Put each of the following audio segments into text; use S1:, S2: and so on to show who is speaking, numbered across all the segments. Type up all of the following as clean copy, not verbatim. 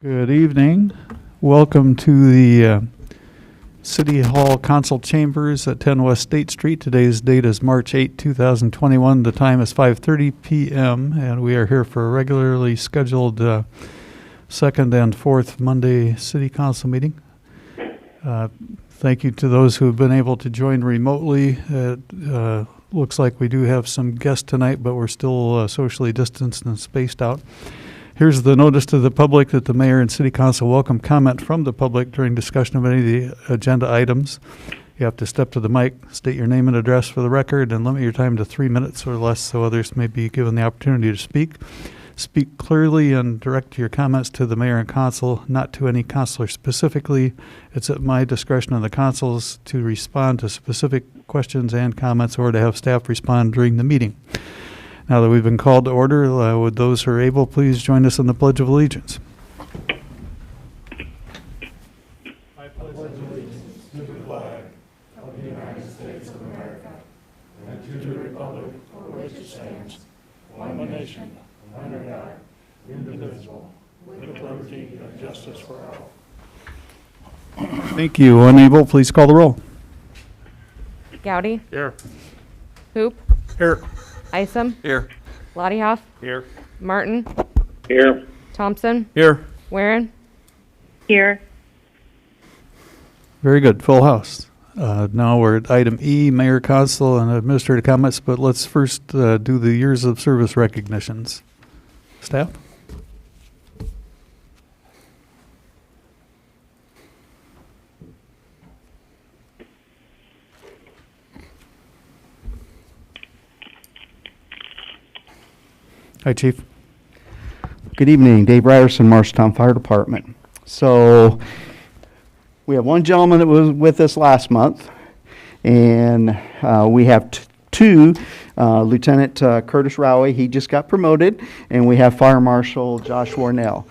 S1: Good evening. Welcome to the City Hall Council Chambers at 10 West State Street. Today's date is March 8, 2021. The time is 5:30 p.m. and we are here for a regularly scheduled second and fourth Monday City Council meeting. Thank you to those who have been able to join remotely. It looks like we do have some guests tonight, but we're still socially distanced and spaced out. Here's the notice to the public that the mayor and city council welcome comment from the public during discussion of any of the agenda items. You have to step to the mic, state your name and address for the record, and limit your time to 3 minutes or less so others may be given the opportunity to speak. Speak clearly and direct your comments to the mayor and council, not to any councilor specifically. It's at my discretion on the councils to respond to specific questions and comments or to have staff respond during the meeting. Now that we've been called to order, would those who are able please join us in the Pledge of Allegiance? I pledge allegiance to the flag of the United States of America and to the republic for which it stands, one nation, under God, indivisible, with liberty and justice for all. Thank you. Unable, please call the roll.
S2: Gowdy?
S3: Here.
S2: Hoop?
S3: Here.
S2: Isom?
S3: Here.
S2: Lottiehoff?
S3: Here.
S2: Martin?
S3: Here.
S2: Thompson?
S3: Here.
S2: Warren?
S4: Here.
S1: Very good. Full house. Now we're at item E, Mayor, Council, and Administrative comments, but let's first do the years of service recognitions. Staff? Hi, Chief.
S5: Good evening, Dave Ryerson, Marshalltown Fire Department. So we have one gentleman that was with us last month, and we have two, Lieutenant Curtis Rowie, he just got promoted, and we have Fire Marshal Josh Warnell.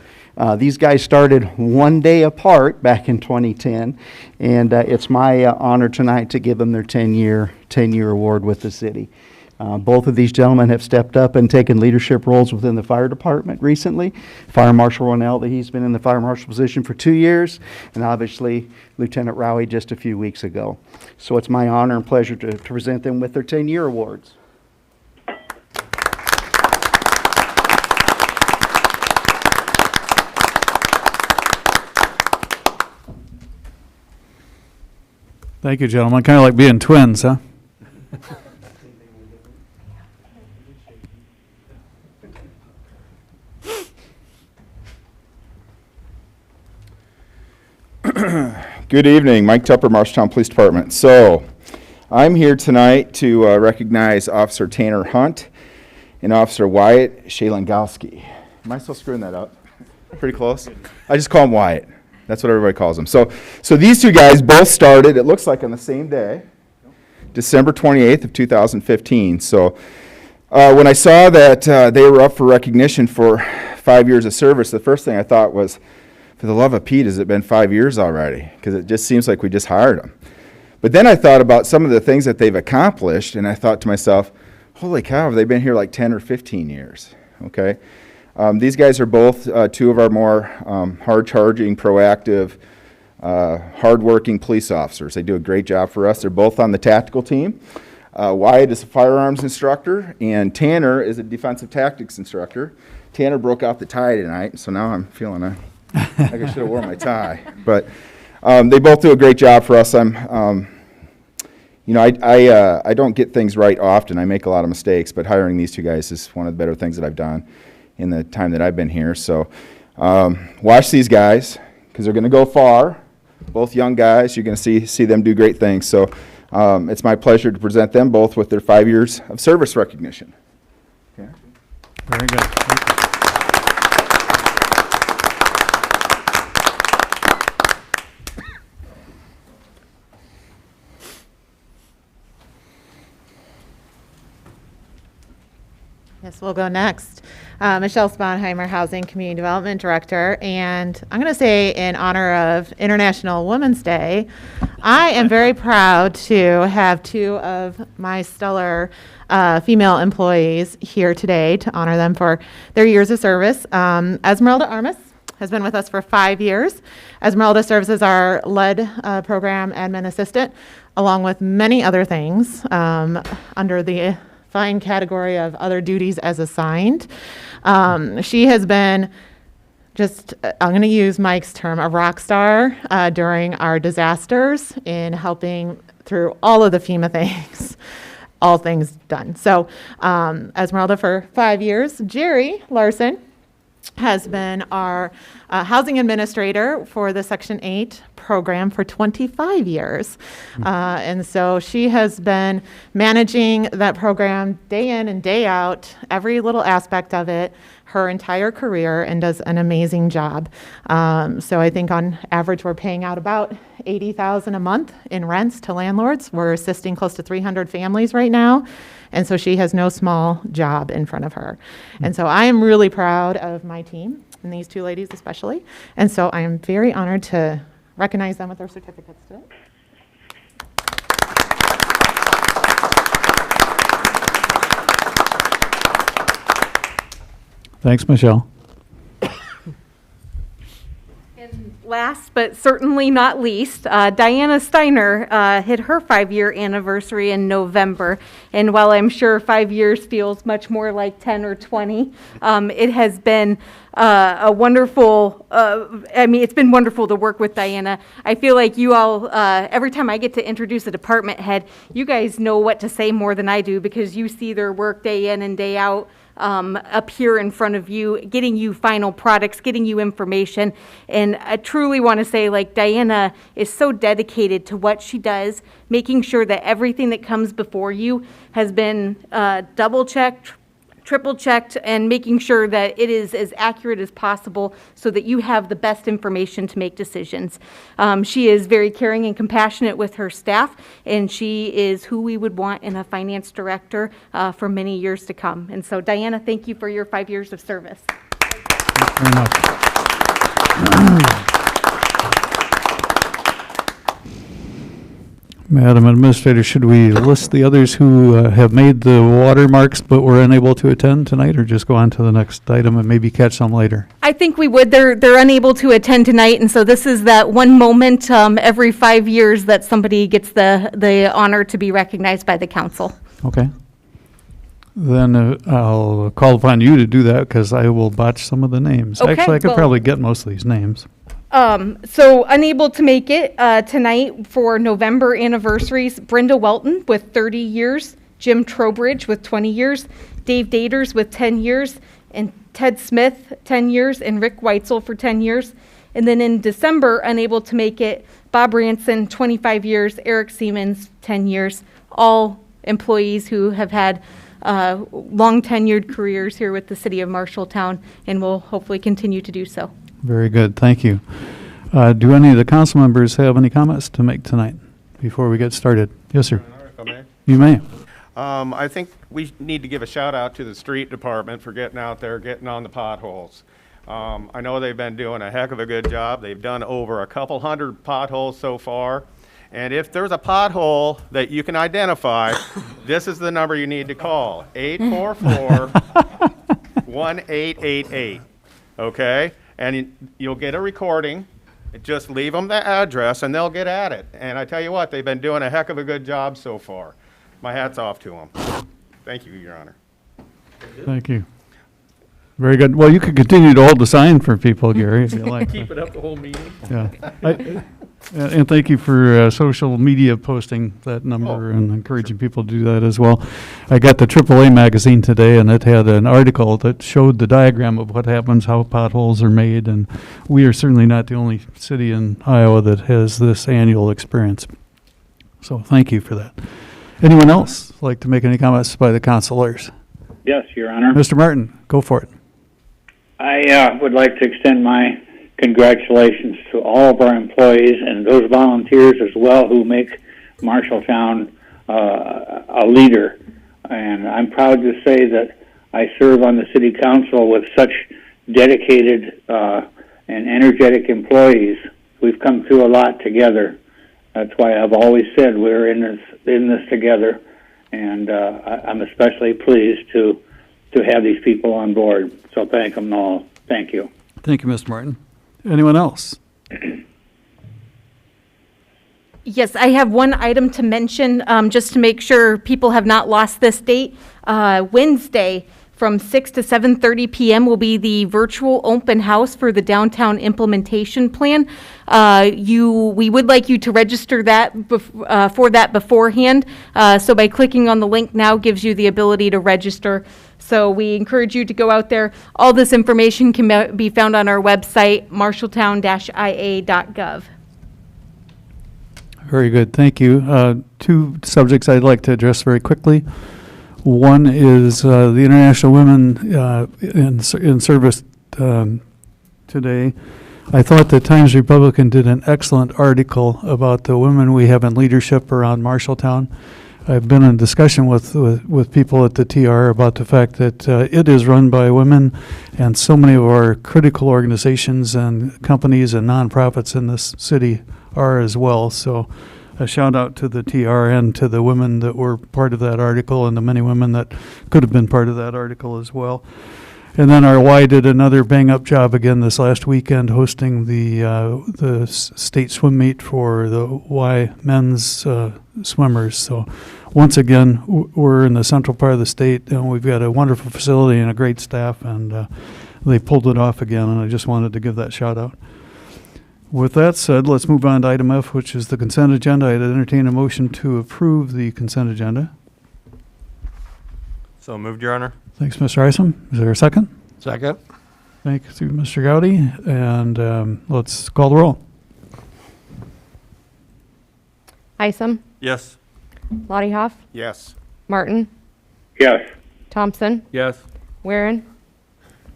S5: These guys started one day apart back in 2010, and it's my honor tonight to give them their 10-year award with the city. Both of these gentlemen have stepped up and taken leadership roles within the fire department recently. Fire Marshal Ronell, he's been in the fire marshal position for 2 years, and obviously Lieutenant Rowie just a few weeks ago. So it's my honor and pleasure to present them with their 10-year awards.
S1: Thank you, gentlemen. Kind of like being twins, huh?
S3: Good evening, Mike Tupper, Marshalltown Police Department. So, I'm here tonight to recognize Officer Tanner Hunt and Officer Wyatt Shalangowski. Am I still screwing that up? Pretty close? I just call him Wyatt. That's what everybody calls him. So these two guys both started, it looks like on the same day, December 28th of 2015. So when I saw that they were up for recognition for 5 years of service, the first thing I thought was, for the love of Pete, has it been 5 years already? Because it just seems like we just hired them. But then I thought about some of the things that they've accomplished, and I thought to myself, holy cow, have they been here like 10 or 15 years? Okay. These guys are both two of our more hard-charging, proactive, hard-working police officers. They do a great job for us. They're both on the tactical team. Wyatt is a firearms instructor, and Tanner is a defensive tactics instructor. Tanner broke out the tie tonight, so now I'm feeling like I should have worn my tie. But they both do a great job for us. I don't get things right often. I make a lot of mistakes, but hiring these two guys is one of the better things that I've done in the time that I've been here. So watch these guys, because they're going to go far. Both young guys. You're going to see them do great things. So it's my pleasure to present them both with their 5 years of service recognition. Okay.
S1: Very good. Thank you.
S4: Yes, we'll go next. Michelle Sponheimer, Housing Community Development Director, and I'm going to say in honor of International Women's Day, I am very proud to have two of my stellar female employees here today to honor them for their years of service. Esmeralda Armas has been with us for 5 years. Esmeralda serves as our lead program admin assistant, along with many other things under the fine category of other duties as assigned. She has been I'm going to use Mike's term, a rock star during our disasters in helping through all of the FEMA things, all things done. So Esmeralda for 5 years. Jerry Larson has been our housing administrator for the Section 8 program for 25 years. And so she has been managing that program day in and day out, every little aspect of it, her entire career, and does an amazing job. So I think on average, we're paying out about $80,000 a month in rents to landlords. We're assisting close to 300 families right now. And so she has no small job in front of her. And so I am really proud of my team, and these two ladies especially. And so I am very honored to recognize them with their certificates today.
S1: Thanks, Michelle.
S6: And last but certainly not least, Diana Steiner hit her 5-year anniversary in November. And while I'm sure 5 years feels much more like 10 or 20, it has been a wonderful, it's been wonderful to work with Diana. I feel like you all, every time I get to introduce a department head, you guys know what to say more than I do because you see their work day in and day out. Up here in front of you, getting you final products, getting you information. And I truly want to say, like, Diana is so dedicated to what she does, making sure that everything that comes before you has been double-checked, triple-checked, and making sure that it is as accurate as possible so that you have the best information to make decisions. She is very caring and compassionate with her staff, and she is who we would want in a finance director for many years to come. And so, Diana, thank you for your 5 years of service.
S1: Thanks very much. Madam Administrator, should we list the others who have made the watermarks but were unable to attend tonight, or just go on to the next item and maybe catch some later?
S6: I think we would. They're unable to attend tonight, and so this is that one moment every 5 years that somebody gets the honor to be recognized by the council.
S1: Okay. Then I'll call upon you to do that because I will botch some of the names.
S6: Okay,
S1: Actually, I could
S6: well-
S1: probably get most of these names.
S6: So unable to make it tonight for November anniversaries, Brenda Welton with 30 years, Jim Trowbridge with 20 years, Dave Daters with 10 years, and Ted Smith, 10 years, and Rick Weitzel for 10 years. And then in December, unable to make it, Bob Ranson, 25 years, Eric Siemens, 10 years, all employees who have had long tenured careers here with the city of Marshalltown and will hopefully continue to do so.
S1: Very good. Thank you. Do any of the council members have any comments to make tonight before we get started? Yes, sir. You may.
S7: I think we need to give a shout out to the street department for getting out there, getting on the potholes. I know they've been doing a heck of a good job. They've done over a couple hundred potholes so far. And if there's a pothole that you can identify, this is the number you need to call, 844-1888, okay? And you'll get a recording. Just leave them the address and they'll get at it. And I tell you what, they've been doing a heck of a good job so far. My hat's off to them. Thank you, Your Honor.
S1: Thank you. Very good. Well, you could continue to hold the sign for people, Gary, if you like.
S8: Keep it up the whole meeting.
S1: Yeah. And thank you for social media posting that number and encouraging people to do that as well. I got the AAA magazine today, and it had an article that showed the diagram of what happens, how potholes are made, and we are certainly not the only city in Iowa that has this annual experience. So thank you for that. Anyone else like to make any comments by the councilors?
S9: Yes, Your Honor.
S1: Mr. Martin, go for it.
S9: I would like to extend my congratulations to all of our employees and those volunteers as well who make Marshalltown a leader. And I'm proud to say that I serve on the city council with such dedicated and energetic employees. We've come through a lot together. That's why I've always said we're in this together. And I'm especially pleased to have these people on board. So thank them all. Thank you.
S1: Thank you, Mr. Martin. Anyone else?
S6: Yes, I have one item to mention, just to make sure people have not lost this date. Wednesday, from 6 to 7:30 p.m. will be the virtual open house for the downtown implementation plan. We would like you to register that for that beforehand. So by clicking on the link now gives you the ability to register. So we encourage you to go out there. All this information can be found on our website, marshalltown-ia.gov.
S1: Very good, thank you. Two subjects I'd like to address very quickly. One is the International Women in Service today. I thought the Times Republican did an excellent article about the women we have in leadership around Marshalltown. I've been in discussion with people at the TR about the fact that it is run by women, and so many of our critical organizations and companies and nonprofits in this city are as well. So a shout out to the TR and to the women that were part of that article and the many women that could have been part of that article as well. And then our Y did another bang-up job again this last weekend hosting the state swim meet for the Y men's swimmers. So once again, we're in the central part of the state, and we've got a wonderful facility and a great staff, and they pulled it off again, and I just wanted to give that shout out. With that said, let's move on to item F, which is the consent agenda. I'd entertain a motion to approve the consent agenda.
S8: So moved, Your Honor.
S1: Thanks, Mr. Isom. Is there a second?
S8: Second.
S1: Thank you, Mr. Gowdy. And let's call the roll.
S2: Isom,
S8: Yes.
S2: Lottie Hoff,
S7: Yes.
S2: Martin,
S9: Yes.
S2: Thompson,
S8: Yes.
S2: Weirin,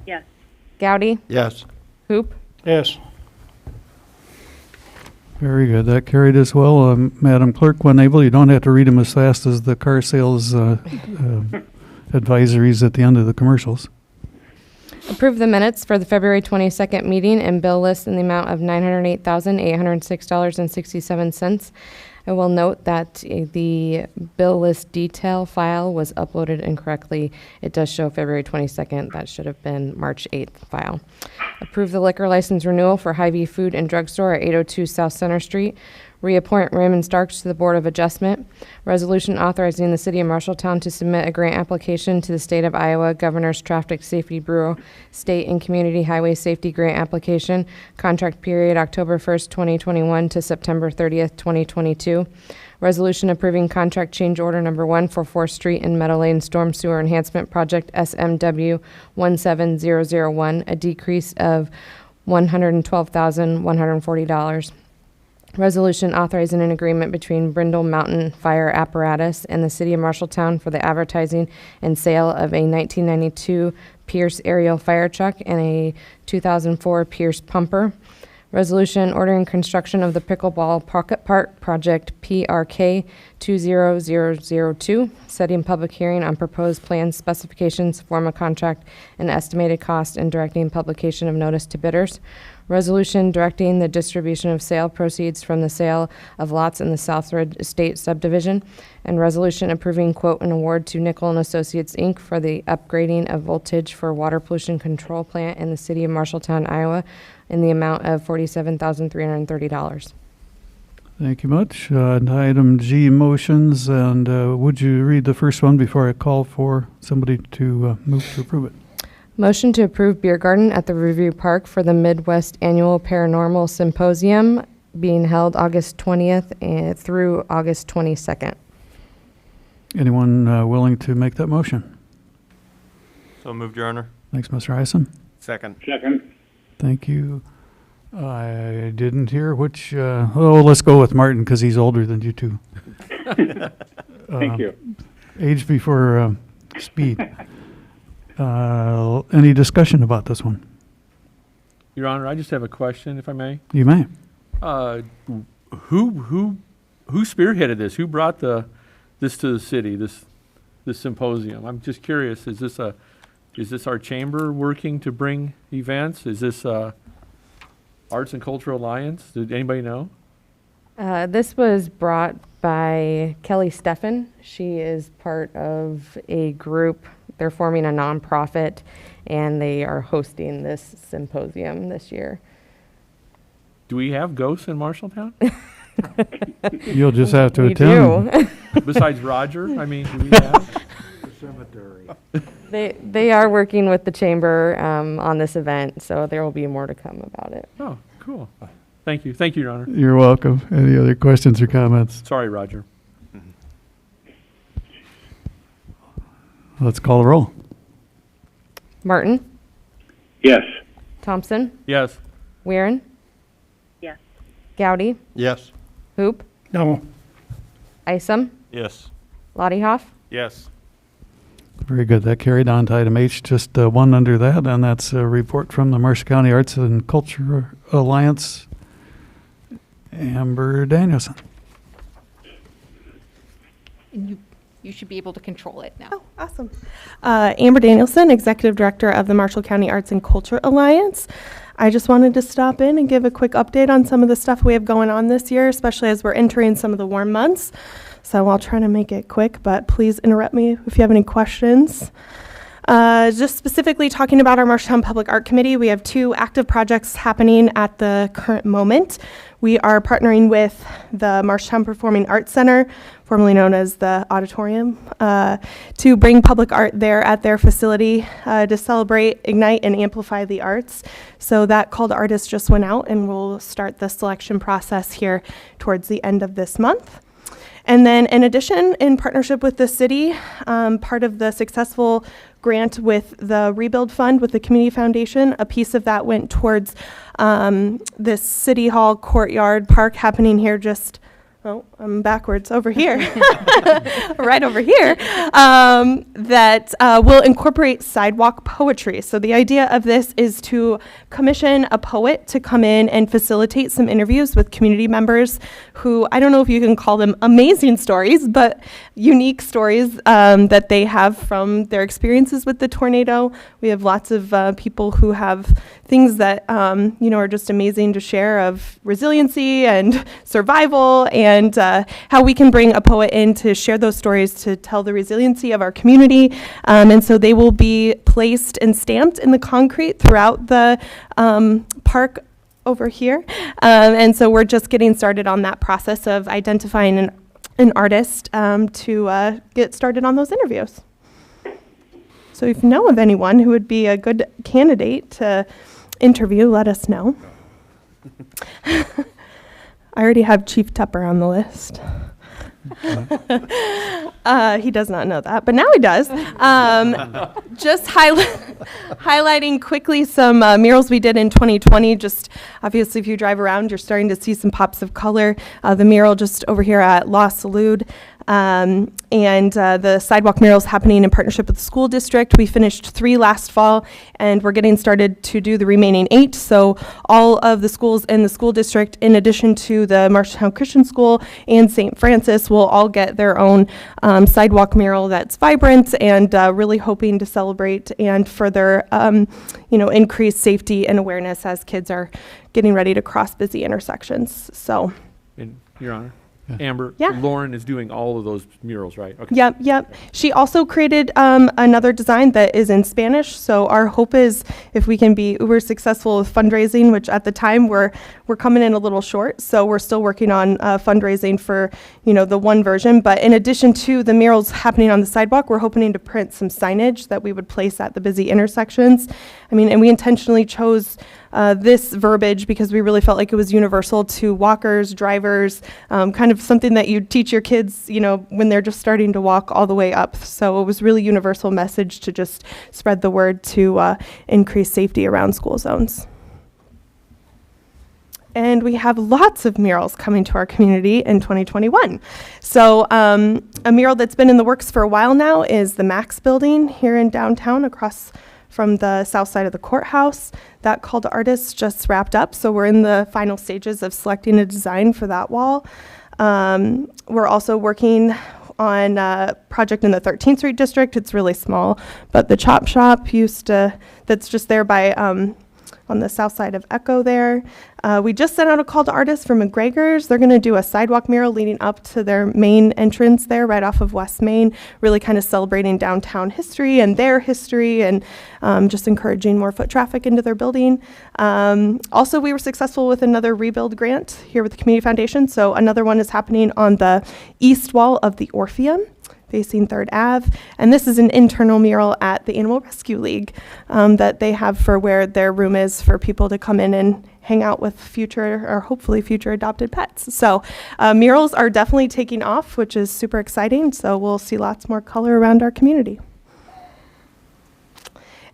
S10: Yes.
S2: Gowdy,
S8: Yes.
S2: Hoop.
S8: Yes.
S1: Very good. That carried as well. Madam Clerk, when able, you don't have to read them as fast as the car sales advisories at the end of the commercials.
S2: Approve the minutes for the February 22nd meeting and bill list in the amount of $908,806.67. I will note that the bill list detail file was uploaded incorrectly. It does show February 22nd. That should have been March 8th file. Approve the liquor license renewal for Hy-Vee Food and Drug Store at 802 South Center Street. Reappoint Raymond Starks to the Board of Adjustment. Resolution authorizing the City of Marshalltown to submit a grant application to the State of Iowa Governor's Traffic Safety Bureau State and Community Highway Safety Grant Application. Contract period October 1st, 2021 to September 30th, 2022. Resolution approving contract change order number 1 for 4th Street and Meadow Lane Storm Sewer Enhancement Project SMW 17001, a decrease of $112,140. Resolution authorizing an agreement between Brindle Mountain Fire Apparatus and the City of Marshalltown for the advertising and sale of a 1992 Pierce aerial fire truck and a 2004 Pierce pumper. Resolution ordering construction of the Pickleball Pocket Park Project PRK 20002, setting public hearing on proposed plans, specifications, form of contract, and estimated cost, and directing publication of notice to bidders. Resolution directing the distribution of sale proceeds from the sale of lots in the Southridge Estate subdivision, and resolution approving quote and award to Nickel and Associates, Inc. for the upgrading of voltage for water pollution control plant in the city of Marshalltown, Iowa, in the amount of $47,330.
S1: Thank you much. Item G, motions, and would you read the first one before I call for somebody to move to approve it?
S2: Motion to approve beer garden at the Review Park for the Midwest Annual Paranormal Symposium being held August 20th through August 22nd.
S1: Anyone willing to make that motion?
S8: So moved, Your Honor.
S1: Thanks, Mr. Isom.
S7: Second.
S9: Second.
S1: Thank you. I didn't hear which, let's go with Martin because he's older than you two.
S9: Thank you.
S1: Age before speed. Any discussion about this one?
S11: Your Honor, I just have a question, if I may.
S1: You may.
S11: Who spearheaded this? Who brought this to the city? This symposium? I'm just curious. Is this our chamber working to bring events? Is this Arts and Cultural Alliance? Did anybody know?
S2: This was brought by Kelly Steffen. She is part of a group. They're forming a nonprofit, and they are hosting this symposium this year.
S11: Do we have ghosts in Marshalltown?
S1: You'll just have to
S2: We
S1: attend.
S2: do.
S11: Besides Roger? I mean, do we have?
S2: They are working with the chamber on this event, so there will be more to come about it.
S11: Oh, cool. Thank you. Thank you, Your Honor.
S1: You're welcome. Any other questions or comments?
S11: Sorry, Roger.
S1: Let's call the roll.
S2: Martin,
S9: Yes.
S2: Thompson,
S11: Yes.
S2: Weirin,
S10: Yes.
S2: Gowdy,
S8: Yes.
S2: Hoop,
S9: No.
S2: Isom,
S8: Yes.
S2: Lottie Hoff.
S7: Yes.
S1: Very good. That carried on to item H, just one under that, and that's a report from the Marshall County Arts and Culture Alliance. Amber Danielson.
S10: And you should be able to control it now.
S12: Oh, awesome. Amber Danielson, Executive Director of the Marshall County Arts and Culture Alliance. I just wanted to stop in and give a quick update on some of the stuff we have going on this year, especially as we're entering some of the warm months. So I'll try to make it quick, but please interrupt me if you have any questions. Just specifically talking about our Marshalltown Public Art Committee, we have 2 active projects happening at the current moment. We are partnering with the Marshalltown Performing Arts Center, formerly known as the Auditorium, to bring public art there at their facility to celebrate, ignite, and amplify the arts. So that call to artists just went out, and we'll start the selection process here towards the end of this month. And then in addition, in partnership with the city, part of the successful grant with the Rebuild Fund with the Community Foundation, a piece of that went towards this City Hall courtyard park happening here just, oh, I'm backwards, over here, right over here, that will incorporate sidewalk poetry. So the idea of this is to commission a poet to come in and facilitate some interviews with community members who, I don't know if you can call them amazing stories, but unique stories that they have from their experiences with the tornado. We have lots of people who have things that, are just amazing to share of resiliency and survival, and how we can bring a poet in to share those stories to tell the resiliency of our community. And so they will be placed and stamped in the concrete throughout the park over here. And so we're just getting started on that process of identifying an artist to get started on those interviews. So if you know of anyone who would be a good candidate to interview, let us know. I already have Chief Tupper on the list. He does not know that, but now he does. Just highlighting quickly some murals we did in 2020. Just obviously, if you drive around, you're starting to see some pops of color. The mural just over here at La Salud. And the sidewalk murals happening in partnership with the school district. We finished 3 last fall, and we're getting started to do the remaining 8. So all of the schools in the school district, in addition to the Marshalltown Christian School and St. Francis, will all get their own sidewalk mural that's vibrant, and really hoping to celebrate and further, increase safety and awareness as kids are getting ready to cross busy intersections. So.
S11: And, Your Honor, Amber,
S12: Yeah.
S11: Lauren is doing all of those murals, right? Okay.
S12: Yep. She also created another design that is in Spanish. So our hope is if we can be uber successful with fundraising, which at the time we're coming in a little short. So we're still working on fundraising for, the one version. But in addition to the murals happening on the sidewalk, we're hoping to print some signage that we would place at the busy intersections. And we intentionally chose this verbiage because we really felt like it was universal to walkers, drivers, kind of something that you teach your kids, when they're just starting to walk all the way up. So it was really universal message to just spread the word to increase safety around school zones. And we have lots of murals coming to our community in 2021. So a mural that's been in the works for a while now is the Max Building here in downtown across from the south side of the courthouse. That call to artists just wrapped up, so we're in the final stages of selecting a design for that wall. We're also working on a project in the 13th Street District. It's really small, but the Chop Shop that's just there by on the south side of Echo there. We just sent out a call to artists from McGregor's. They're going to do a sidewalk mural leading up to their main entrance there right off of West Main, really kind of celebrating downtown history and their history, and just encouraging more foot traffic into their building. Also, we were successful with another rebuild grant here with the Community Foundation. So another one is happening on the east wall of the Orpheum, facing 3rd Ave. And this is an internal mural at the Animal Rescue League that they have for where their room is for people to come in and hang out with future, or hopefully future, adopted pets. So murals are definitely taking off, which is super exciting. So we'll see lots more color around our community.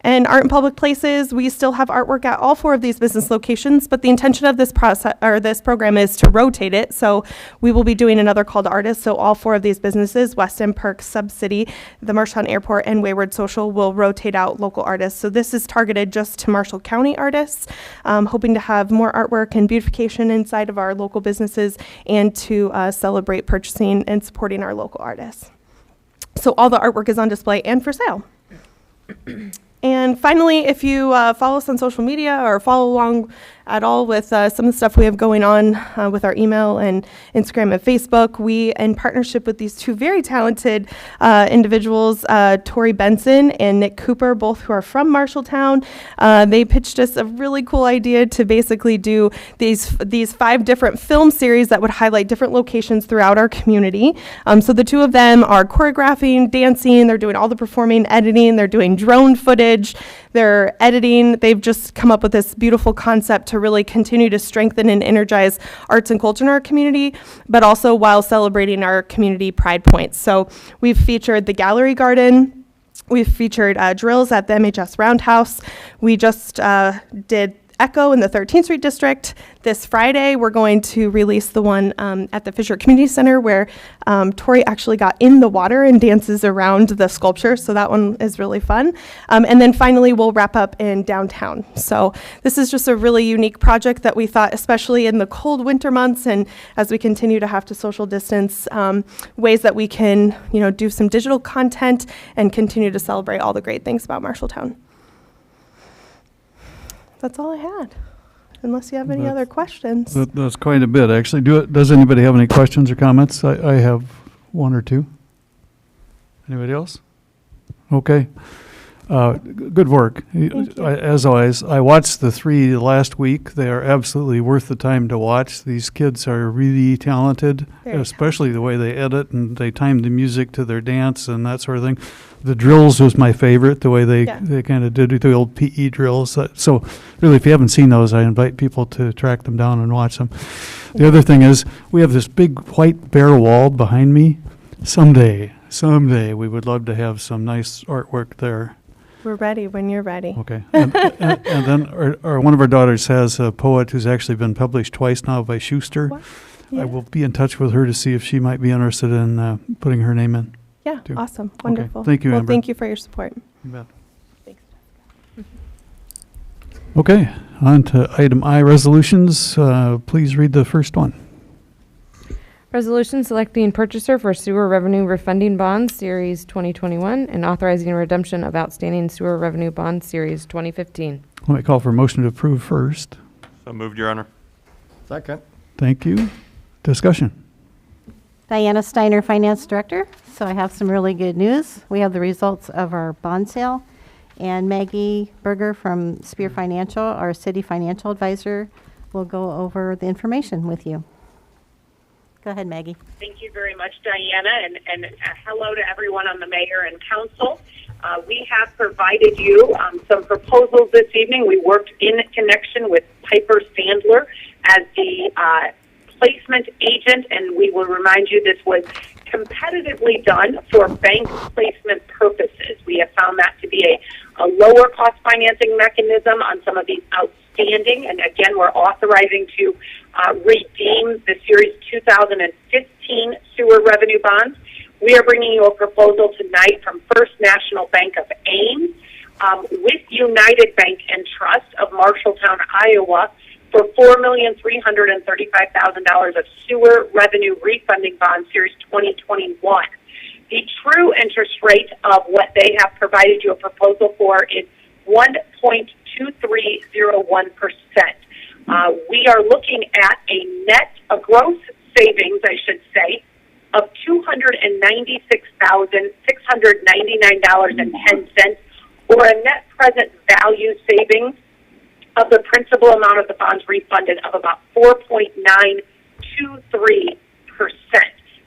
S12: And art in public places, we still have artwork at all 4 of these business locations, but the intention of this process, or this program, is to rotate it. So we will be doing another call to artists. So all 4 of these businesses, West End, Perk, Sub City, the Marshalltown Airport, and Wayward Social, will rotate out local artists. So this is targeted just to Marshall County artists, hoping to have more artwork and beautification inside of our local businesses, and to celebrate purchasing and supporting our local artists. So all the artwork is on display and for sale. And finally, if you follow us on social media or follow along at all with some of the stuff we have going on with our email and Instagram and Facebook, we, in partnership with these 2 very talented individuals, Tori Benson and Nick Cooper, both who are from Marshalltown, they pitched us a really cool idea to basically do these 5 different film series that would highlight different locations throughout our community. So the 2 of them are choreographing, dancing, they're doing all the performing, editing, they're doing drone footage, they're editing. They've just come up with this beautiful concept to really continue to strengthen and energize arts and culture in our community, but also while celebrating our community pride points. So we've featured the Gallery Garden. We've featured drills at the MHS Roundhouse. We just did Echo in the 13th Street District. This Friday, we're going to release the one at the Fisher Community Center, where Tori actually got in the water and dances around the sculpture, so that one is really fun. And then finally, we'll wrap up in downtown. So this is just a really unique project that we thought, especially in the cold winter months, and as we continue to have to social distance, ways that we can, do some digital content and continue to celebrate all the great things about Marshalltown. That's all I had, unless you have any other questions.
S1: That's quite a bit, actually. Does anybody have any questions or comments? I have 1 or 2. Anybody else? Okay. Good work. As always, I watched the 3 last week. They are absolutely worth the time to watch. These kids are really talented, especially the way they edit, and they time the music to their dance and that sort of thing. The drills was my favorite, the way they kind of did the old PE drills. So really, if you haven't seen those, I invite people to track them down and watch them. The other thing is, we have this big white bare wall behind me. Someday, we would love to have some nice artwork there.
S12: We're ready when you're ready.
S1: Okay. And then one of our daughters has a poet who's actually been published twice now by Schuster.
S12: Yeah.
S1: I will be in touch with her to see if she might be interested in putting her name in.
S12: Yeah,
S1: too.
S12: awesome. Wonderful.
S1: Okay. Thank you,
S12: Well,
S1: Amber.
S12: thank you for your support.
S1: You bet.
S12: Thanks.
S1: Okay, on to item I, resolutions. Please read the first one.
S2: Resolution selecting purchaser for sewer revenue refunding bonds, Series 2021, and authorizing redemption of outstanding sewer revenue bonds, Series 2015.
S1: Let me call for a motion to approve first.
S8: So moved, Your Honor.
S13: Second.
S1: Thank you. Discussion.
S14: Diana Steiner, Finance Director. So I have some really good news. We have the results of our bond sale, and Maggie Berger from Spear Financial, our city financial advisor, will go over the information with you. Go ahead, Maggie.
S15: Thank you very much, Diana, and hello to everyone on the mayor and council. We have provided you some proposals this evening. We worked in connection with Piper Sandler as the placement agent, and we will remind you this was competitively done for bank placement purposes. We have found that to be a lower cost financing mechanism on some of these outstanding, and again, we're authorizing to redeem the Series 2015 sewer revenue bonds. We are bringing you a proposal tonight from First National Bank of Ames with United Bank and Trust of Marshalltown, Iowa, for $4,335,000 of sewer revenue refunding bonds, Series 2021. The true interest rate of what they have provided you a proposal for is 1.2 We are looking at a gross savings, I should say, of $296,699.10, or a net present value savings of the principal amount of the bonds refunded of about 4.923%.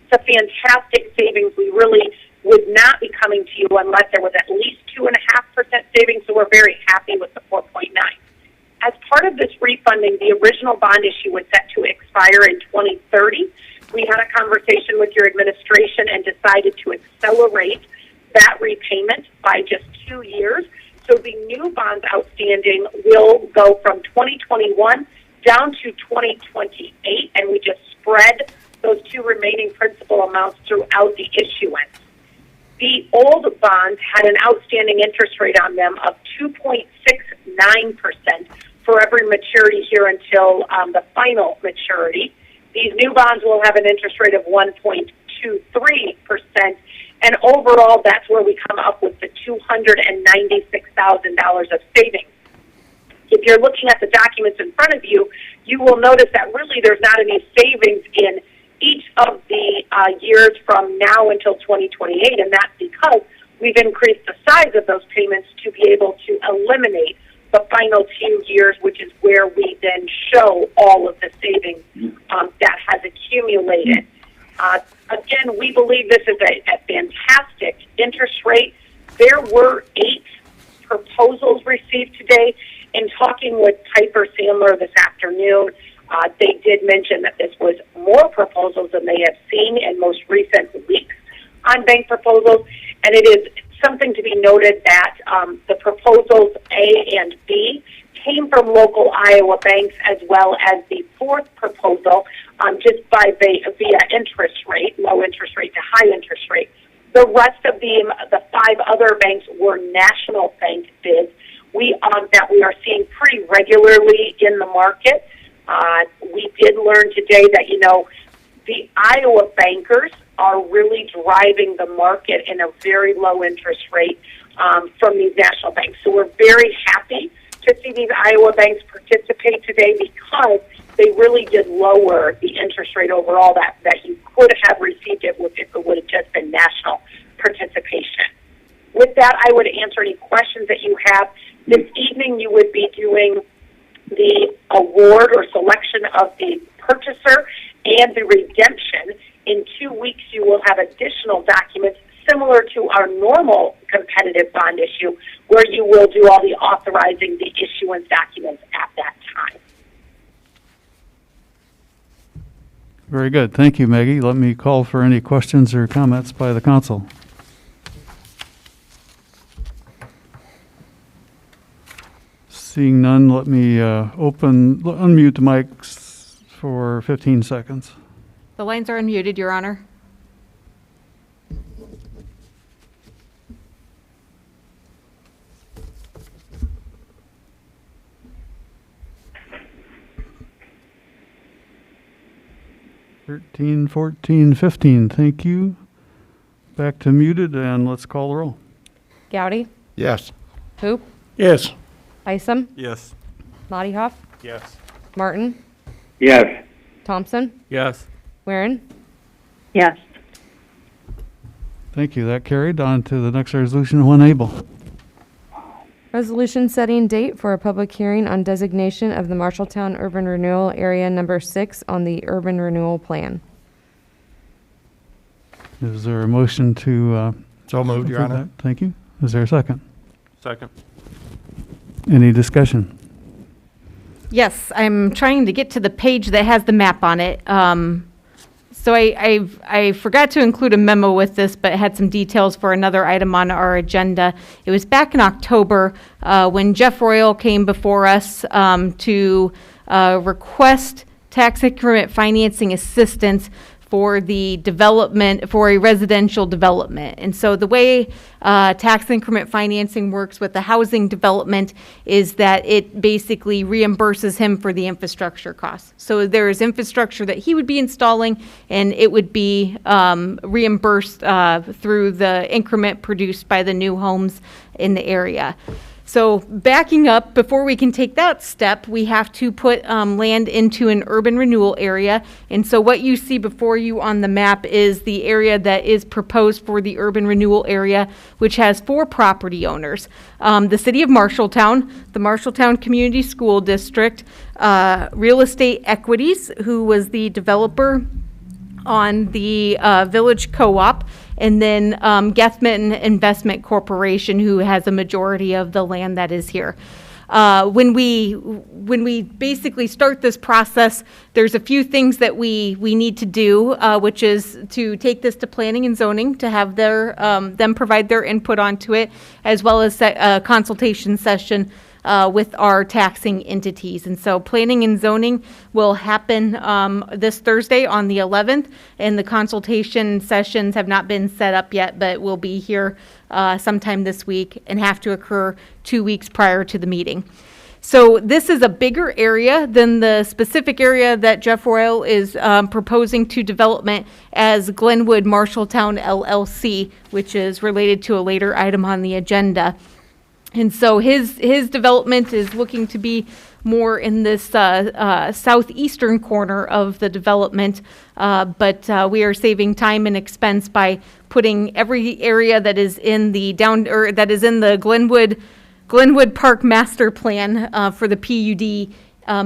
S15: It's a fantastic savings. We really would not be coming to you unless there was at least 2.5% savings, so we're very happy with the 4.9. As part of this refunding, the original bond issue was set to expire in 2030. We had a conversation with your administration and decided to accelerate that repayment by just 2 years. So the new bonds outstanding will go from 2021 down to 2028, and we just spread those two remaining principal amounts throughout the issuance. The old bonds had an outstanding interest rate on them of 2.69% for every maturity here until the final maturity. These new bonds will have an interest rate of 1.23%, and overall, that's where we come up with the $296,000 of savings. If you're looking at the documents in front of you, you will notice that really there's not any savings in each of the years from now until 2028, and that's because we've increased the size of those payments to be able to eliminate the final 2 years, which is where we then show all of the savings that has accumulated. Again, we believe this is a fantastic interest rate. There were 8 proposals received today. In talking with Piper Sandler this afternoon, they did mention that this was more proposals than they have seen in most recent weeks on bank proposals, and it is something to be noted that the proposals A and B came from local Iowa banks, as well as the fourth proposal just via interest rate, low interest rate to high interest rate. The rest of the 5 other banks were national bank bids that we are seeing pretty regularly in the market. We did learn today that, the Iowa bankers are really driving the market in a very low interest rate from these national banks. So we're very happy to see these Iowa banks participate today, because they really did lower the interest rate overall that you could have received if it would have just been national participation. With that, I would answer any questions that you have. This evening, you would be doing the award or selection of the purchaser and the redemption. In 2 weeks, you will have additional documents similar to our normal competitive bond issue, where you will do all the authorizing the issuance documents at that time.
S1: Very good. Thank you, Maggie. Let me call for any questions or comments by the council. Seeing none, let me unmute the mics for 15 seconds.
S10: The lines are unmuted, Your Honor.
S1: $13, $14, $15. Thank you. Back to muted, and let's call the roll.
S2: Gowdy?
S8: Yes.
S2: Hoop?
S8: Yes.
S2: Isom?
S8: Yes.
S2: Lottie
S7: Yes.
S2: Martin?
S9: Yes.
S2: Thompson?
S11: Yes.
S2: Weirin?
S14: Yes.
S1: Thank you. That carried on to the next resolution when able.
S2: Resolution setting date for a public hearing on designation of the Marshalltown Urban Renewal Area Number 6 on the Urban Renewal Plan.
S1: Is there a motion to?
S8: So moved, Your
S1: approve
S8: Honor.
S1: that? Thank you. Is there a second?
S11: Second.
S1: Any discussion?
S10: Yes, I'm trying to get to the page that has the map on it. So I forgot to include a memo with this, but had some details for another item on our agenda. It was back in October when Jeff Royal came before us to request tax increment financing assistance for the development, for a residential development. And so the way tax increment financing works with the housing development is that it basically reimburses him for the infrastructure costs. So there is infrastructure that he would be installing, and it would be reimbursed through the increment produced by the new homes in the area. So backing up, before we can take that step, we have to put land into an urban renewal area. And so what you see before you on the map is the area that is proposed for the urban renewal area, which has 4 property owners. The City of Marshalltown, the Marshalltown Community School District, Real Estate Equities, who was the developer on the Village Co-op, and then Gethman Investment Corporation, who has a majority of the land that is here. When we basically start this process, there's a few things that we need to do, which is to take this to planning and zoning to have their them provide their input onto it, as well as set a consultation session with our taxing entities. And so planning and zoning will happen this Thursday on the 11th, and the consultation sessions have not been set up yet, but will be here sometime this week and have to occur 2 weeks prior to the meeting. So this is a bigger area than the specific area that Jeff Royal is proposing to development as Glenwood Marshalltown LLC, which is related to a later item on the agenda. And so his development is looking to be more in this southeastern corner of the development, but we are saving time and expense by putting every area that is in the Glenwood Park Master Plan for the PUD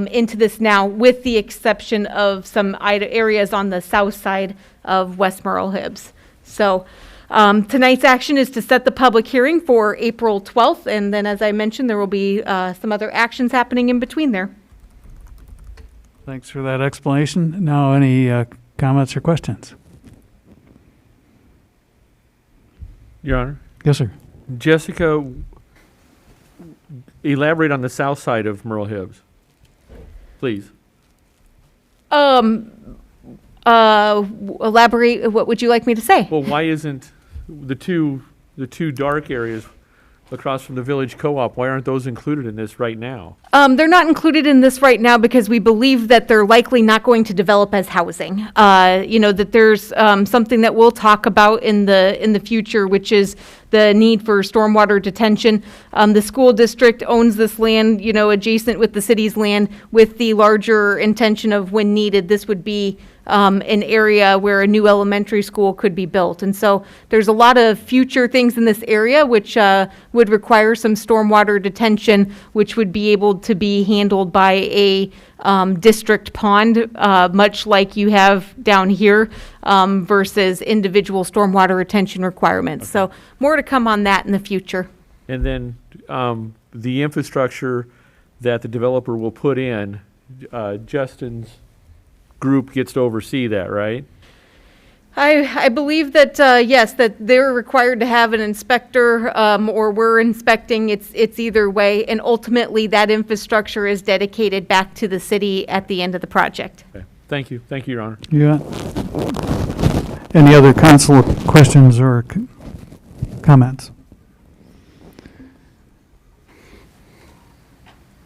S10: into this now, with the exception of some areas on the south side of West Merle Hibbs. So. Tonight's action is to set the public hearing for April 12th, and then, as I mentioned, there will be some other actions happening in between there.
S1: Thanks for that explanation. Now, any comments or questions?
S11: Your Honor.
S1: Yes, sir.
S11: Jessica, elaborate on the south side of Merle Hibbs, please.
S10: Elaborate, what would you like me to say?
S11: Well, why isn't the two dark areas across from the Village Co-op, why aren't those included in this right now?
S10: They're not included in this right now because we believe that they're likely not going to develop as housing. That there's something that we'll talk about in the future, which is the need for stormwater detention. The school district owns this land, adjacent with the city's land, with the larger intention of, when needed, this would be an area where a new elementary school could be built. And so there's a lot of future things in this area which would require some stormwater detention, which would be able to be handled by a district pond, much like you have down here, versus individual stormwater retention requirements. Okay. So more to come on that in the future.
S11: And then the infrastructure that the developer will put in, Justin's group gets to oversee that, right?
S10: I believe that, yes, that they're required to have an inspector, or we're inspecting. It's either way, and ultimately that infrastructure is dedicated back to the city at the end of the project.
S11: Okay. Thank you, Your Honor.
S1: Yeah. Any other council questions or comments?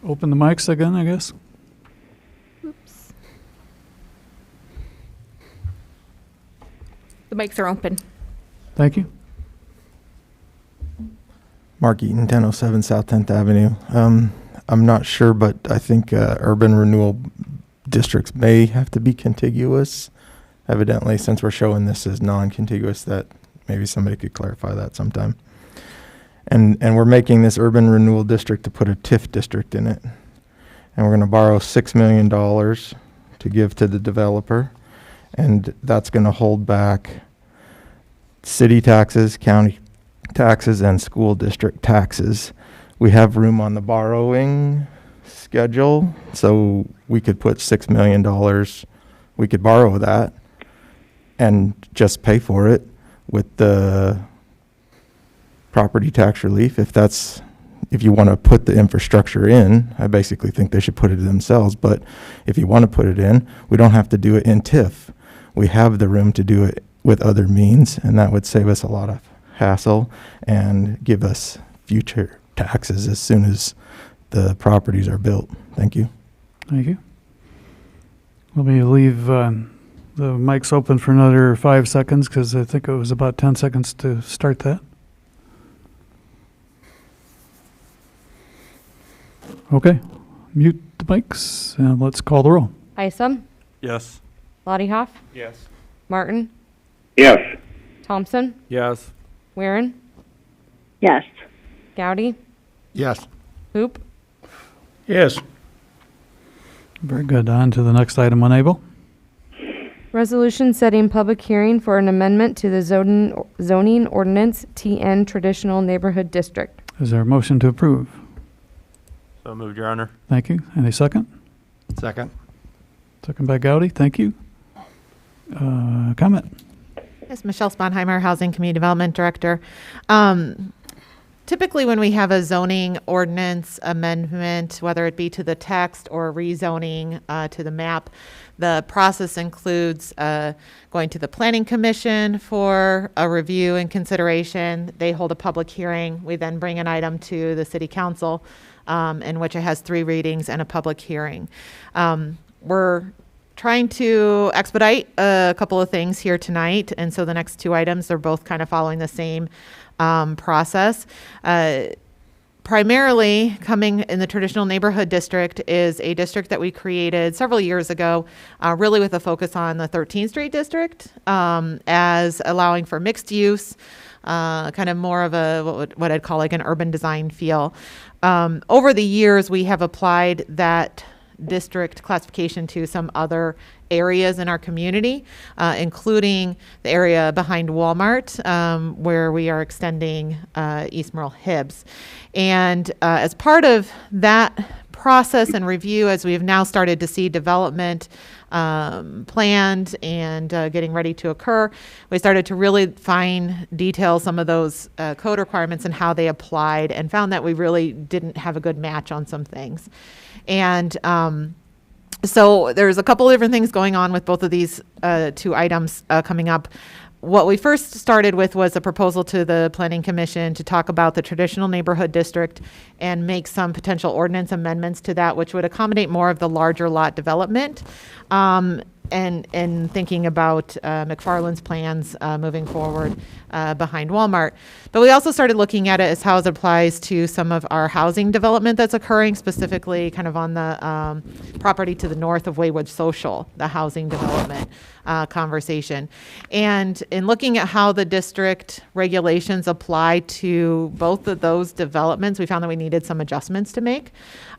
S1: Open the mics again, I guess.
S10: Oops. The mics are open.
S1: Thank you.
S13: Mark Eaton, 1007 South 10th Avenue. I'm not sure, but I think urban renewal districts may have to be contiguous. Evidently, since we're showing this as non-contiguous, that maybe somebody could clarify that sometime. And we're making this urban renewal district to put a TIF district in it. And we're going to borrow $6 million to give to the developer. And that's going to hold back city taxes, county taxes, and school district taxes. We have room on the borrowing schedule, so we could put $6 million. We could borrow that and just pay for it with the property tax relief. If you want to put the infrastructure in, I basically think they should put it themselves. But if you want to put it in, we don't have to do it in TIF. We have the room to do it with other means, and that would save us a lot of hassle and give us future taxes as soon as the properties are built. Thank you.
S1: Thank you. Let me leave the mics open for another 5 seconds, because I think it was about 10 seconds to start that. Okay, mute the mics and let's call the roll.
S2: Isom,
S8: Yes.
S2: Lottie Hoff,
S7: Yes.
S2: Martin,
S9: Yes.
S2: Thompson,
S11: Yes.
S2: Weirin,
S15: Yes.
S2: Gowdy,
S13: Yes.
S2: Hoop,
S13: Yes.
S1: Very good. On to the next item, unable.
S2: Resolution setting public hearing for an amendment to the zoning ordinance TN Traditional Neighborhood District.
S1: Is there a motion to approve?
S8: So moved, Your Honor.
S1: Thank you. Any second?
S13: Second.
S1: Second by Gowdy. Thank you. Comment?
S4: Yes, Michelle Sponheimer, Housing Community Development Director. Typically, when we have a zoning ordinance amendment, whether it be to the text or rezoning to the map, the process includes going to the Planning Commission for a review and consideration. They hold a public hearing. We then bring an item to the City Council, in which it has 3 readings and a public hearing. We're trying to expedite a couple of things here tonight, and so the next 2 items are both kind of following the same process. Primarily coming in the traditional neighborhood district is a district that we created several years ago, really with a focus on the 13th Street district, as allowing for mixed use, kind of more of a what I'd call like an urban design feel. Over the years, we have applied that district classification to some other areas in our community, including the area behind Walmart, where we are extending East Merle Hibbs. And as part of that process and review, as we have now started to see development planned and getting ready to occur, we started to really fine detail some of those code requirements and how they applied, and found that we really didn't have a good match on some things. And so there's a couple of different things going on with both of these 2 items coming up. What we first started with was a proposal to the Planning Commission to talk about the traditional neighborhood district and make some potential ordinance amendments to that, which would accommodate more of the larger lot development. And thinking about McFarland's plans moving forward behind Walmart. But we also started looking at it as how it applies to some of our housing development that's occurring, specifically kind of on the property to the north of Wayward Social, the housing development conversation. And in looking at how the district regulations apply to both of those developments, we found that we needed some adjustments to make.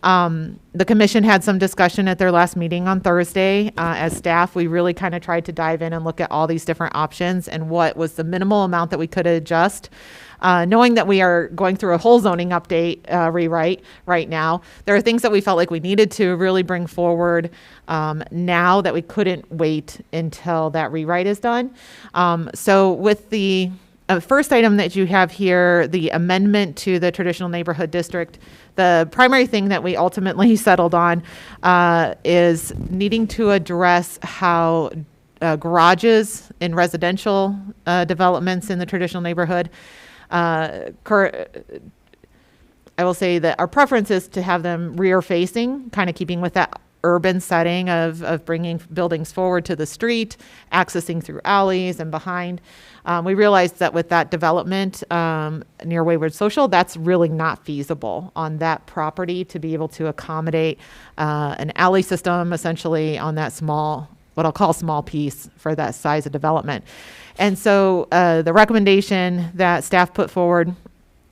S4: The commission had some discussion at their last meeting on Thursday. As staff, we really kind of tried to dive in and look at all these different options and what was the minimal amount that we could adjust. Knowing that we are going through a whole zoning update rewrite right now, there are things that we felt like we needed to really bring forward now that we couldn't wait until that rewrite is done. So with the first item that you have here, the amendment to the traditional neighborhood district, the primary thing that we ultimately settled on is needing to address how garages in residential developments in the traditional neighborhood, I will say that our preference is to have them rear facing, kind of keeping with that urban setting of bringing buildings forward to the street, accessing through alleys and behind. We realized that with that development near Wayward Social, that's really not feasible on that property to be able to accommodate an alley system essentially on that small, what I'll call small piece for that size of development. And so the recommendation that staff put forward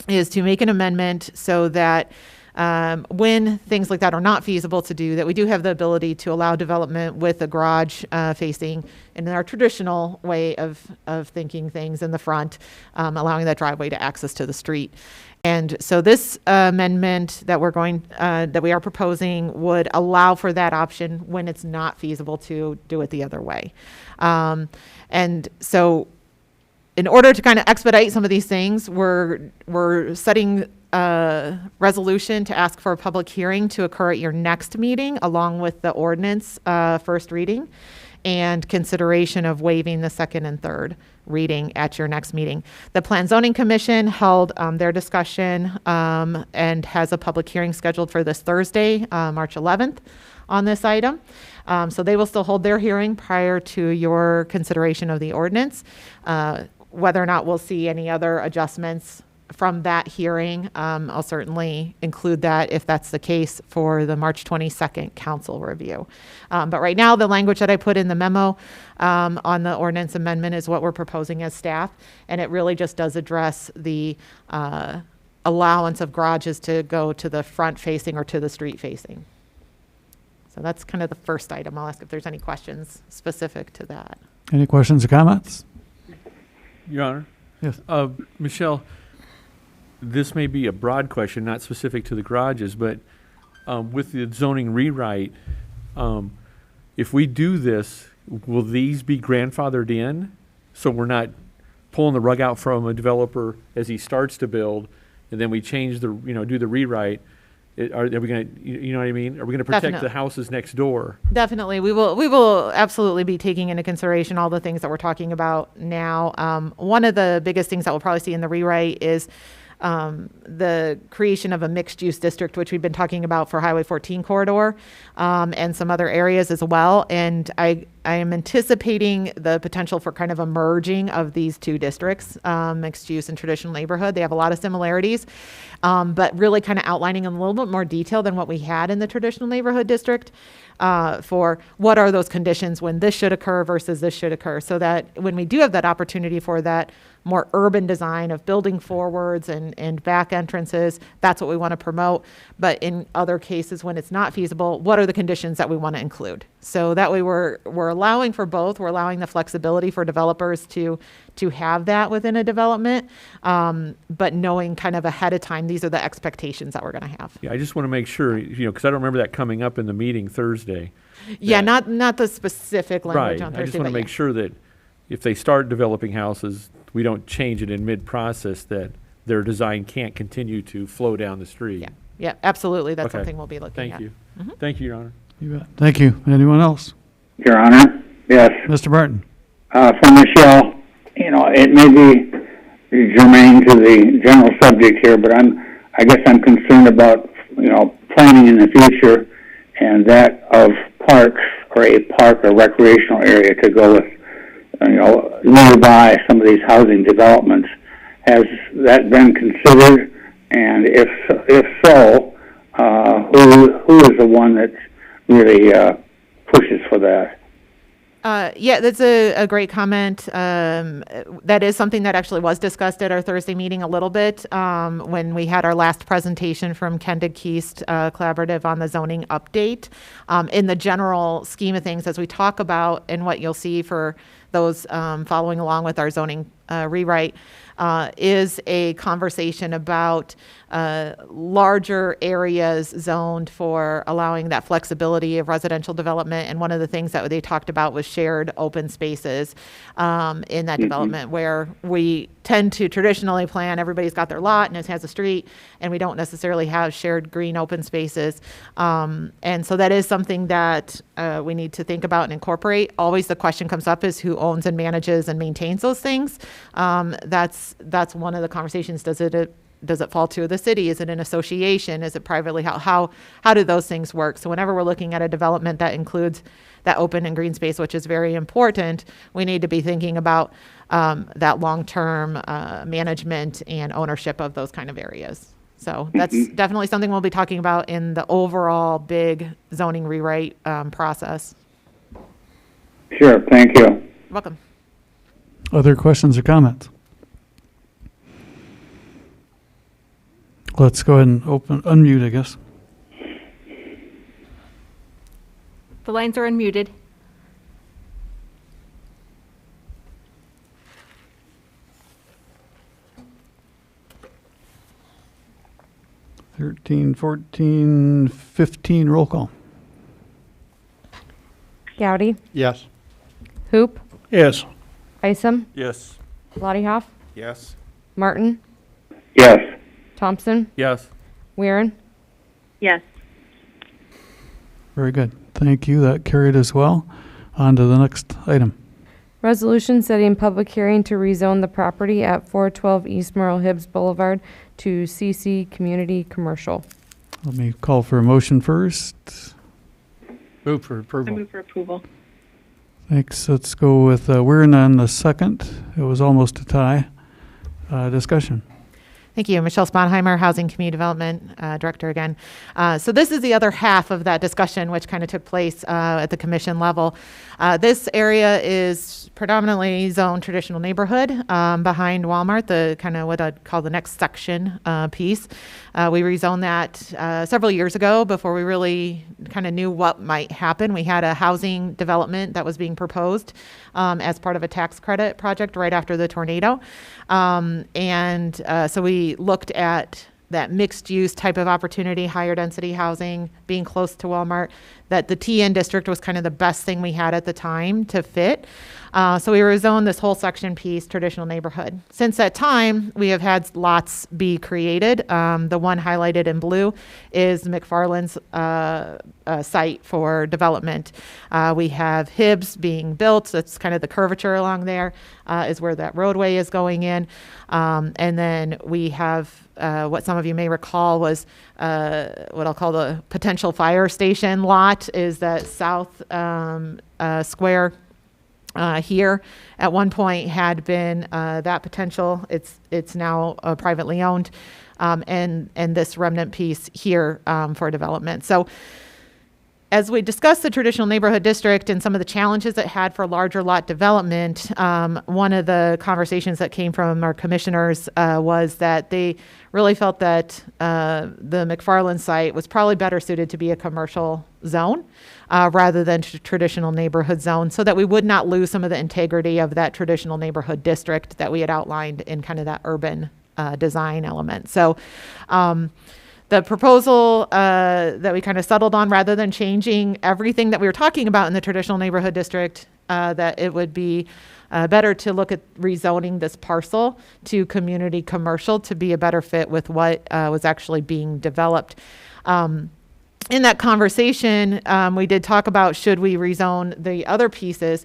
S4: is to make an amendment so that when things like that are not feasible to do, that we do have the ability to allow development with a garage facing in our traditional way of thinking things in the front, allowing that driveway to access to the street. And so this amendment that we are proposing would allow for that option when it's not feasible to do it the other way. And so in order to kind of expedite some of these things, we're setting a resolution to ask for a public hearing to occur at your next meeting, along with the ordinance first reading and consideration of waiving the second and third reading at your next meeting. The Plan Zoning Commission held their discussion and has a public hearing scheduled for this Thursday, March 11th, on this item. So they will still hold their hearing prior to your consideration of the ordinance. Whether or not we'll see any other adjustments from that hearing. I'll certainly include that if that's the case for the March 22nd council review. But right now, the language that I put in the memo on the ordinance amendment is what we're proposing as staff, and it really just does address the allowance of garages to go to the front facing or to the street facing. So that's kind of the first item. I'll ask if there's any questions specific to that.
S1: Any questions or comments?
S11: Your Honor?
S1: Yes.
S11: Michelle, this may be a broad question, not specific to the garages, but with the zoning rewrite, if we do this, will these be grandfathered in? So we're not pulling the rug out from a developer as he starts to build, and then we change the, do the rewrite. Are we going to, you know what I mean? Are we going to protect
S4: Definitely.
S11: the houses next door?
S4: Definitely. We will absolutely be taking into consideration all the things that we're talking about now. One of the biggest things that we'll probably see in the rewrite is the creation of a mixed-use district, which we've been talking about for Highway 14 corridor, and some other areas as well. And I am anticipating the potential for kind of a merging of these two districts, mixed-use and traditional neighborhood. They have a lot of similarities, but really kind of outlining in a little bit more detail than what we had in the traditional neighborhood district. For what are those conditions when this should occur versus this should occur, so that when we do have that opportunity for that more urban design of building forwards and back entrances, that's what we want to promote. But in other cases, when it's not feasible, what are the conditions that we want to include? So that way we're allowing for both. We're allowing the flexibility for developers to have that within a development, but knowing kind of ahead of time, these are the expectations that we're going to have.
S11: Yeah, I just want to make sure, because I don't remember that coming up in the meeting Thursday.
S4: Yeah, not the specific language
S11: Right.
S4: on Thursday.
S11: I just want to
S4: but
S11: make sure that if they start developing houses, we don't change it in mid-process, that their design can't continue to flow down the street.
S4: Yeah, yeah, absolutely. That's
S11: Okay.
S4: something we'll be looking at.
S11: Thank you.
S4: Mhm.
S11: Thank you, Your Honor.
S1: You bet. Thank you. Anyone else?
S9: Your Honor, yes.
S1: Mr. Martin?
S9: For Michelle, it may be germane to the general subject here, but I guess I'm concerned about, planning in the future, and that of parks or a park or recreational area to go with, nearby some of these housing developments. Has that been considered? And if so, who is the one that really pushes for that?
S4: Yeah, that's a great comment. That is something that actually was discussed at our Thursday meeting a little bit when we had our last presentation from Kendra Keast Collaborative on the zoning update. In the general scheme of things, as we talk about, and what you'll see for those following along with our zoning rewrite, is a conversation about larger areas zoned for allowing that flexibility of residential development. And one of the things that they talked about was shared open spaces in that development, where we tend to traditionally plan, everybody's got their lot and it has a street, and we don't necessarily have shared green open spaces. And so that is something that we need to think about and incorporate. Always the question comes up is who owns and manages and maintains those things. That's one of the conversations. Does it fall to the city? Is it an association? Is it privately? How do those things work? So whenever we're looking at a development that includes that open and green space, which is very important, we need to be thinking about that long-term management and ownership of those kind of areas. So that's definitely something we'll be talking about in the overall big zoning rewrite process.
S9: Sure, thank you.
S4: Welcome.
S1: Other questions or comments? Let's go ahead and unmute, I guess.
S10: The lines are unmuted.
S1: Thirteen, 14, 15, roll call.
S2: Gowdy,
S5: Yes.
S2: Hoop,
S5: Yes.
S2: Isom,
S8: Yes.
S2: Lottie
S7: Yes.
S2: Martin,
S9: Yes.
S2: Thompson,
S11: Yes.
S2: Weirin.
S15: Yes.
S1: Very good. Thank you. That carried as well. On to the next item.
S2: Resolution setting public hearing to rezone the property at 412 East Merle Hibbs Boulevard to CC Community Commercial.
S1: Let me call for a motion first.
S5: Move for
S15: I
S5: approval.
S15: move for approval.
S1: Thanks. Let's go with Weirin on the second. It was almost a tie. Discussion.
S4: Thank you. Michelle Sponheimer, Housing Community Development Director again. So this is the other half of that discussion, which kind of took place at the commission level. This area is predominantly zoned traditional neighborhood behind Walmart, the kind of what I'd call the next section piece. We rezoned that several years ago before we really kind of knew what might happen. We had a housing development that was being proposed as part of a tax credit project right after the tornado. So we looked at that mixed use type of opportunity, higher density housing, being close to Walmart, that the TN district was kind of the best thing we had at the time to fit. So we rezoned this whole section piece, traditional neighborhood. Since that time, we have had lots be created. The one highlighted in blue is McFarland's site for development. We have Hibbs being built. So it's kind of the curvature along there is where that roadway is going in. And then we have what some of you may recall was what I'll call the potential fire station lot is that south square here at one point had been that potential. It's now privately owned, and this remnant piece here for development. So as we discussed the traditional neighborhood district and some of the challenges it had for larger lot development, one of the conversations that came from our commissioners was that they really felt that the McFarland site was probably better suited to be a commercial zone rather than traditional neighborhood zone, so that we would not lose some of the integrity of that traditional neighborhood district that we had outlined in kind of that urban design element. So the proposal that we kind of settled on, rather than changing everything that we were talking about in the traditional neighborhood district, that it would be better to look at rezoning this parcel to community commercial to be a better fit with what was actually being developed. In that conversation, we did talk about should we rezone the other pieces.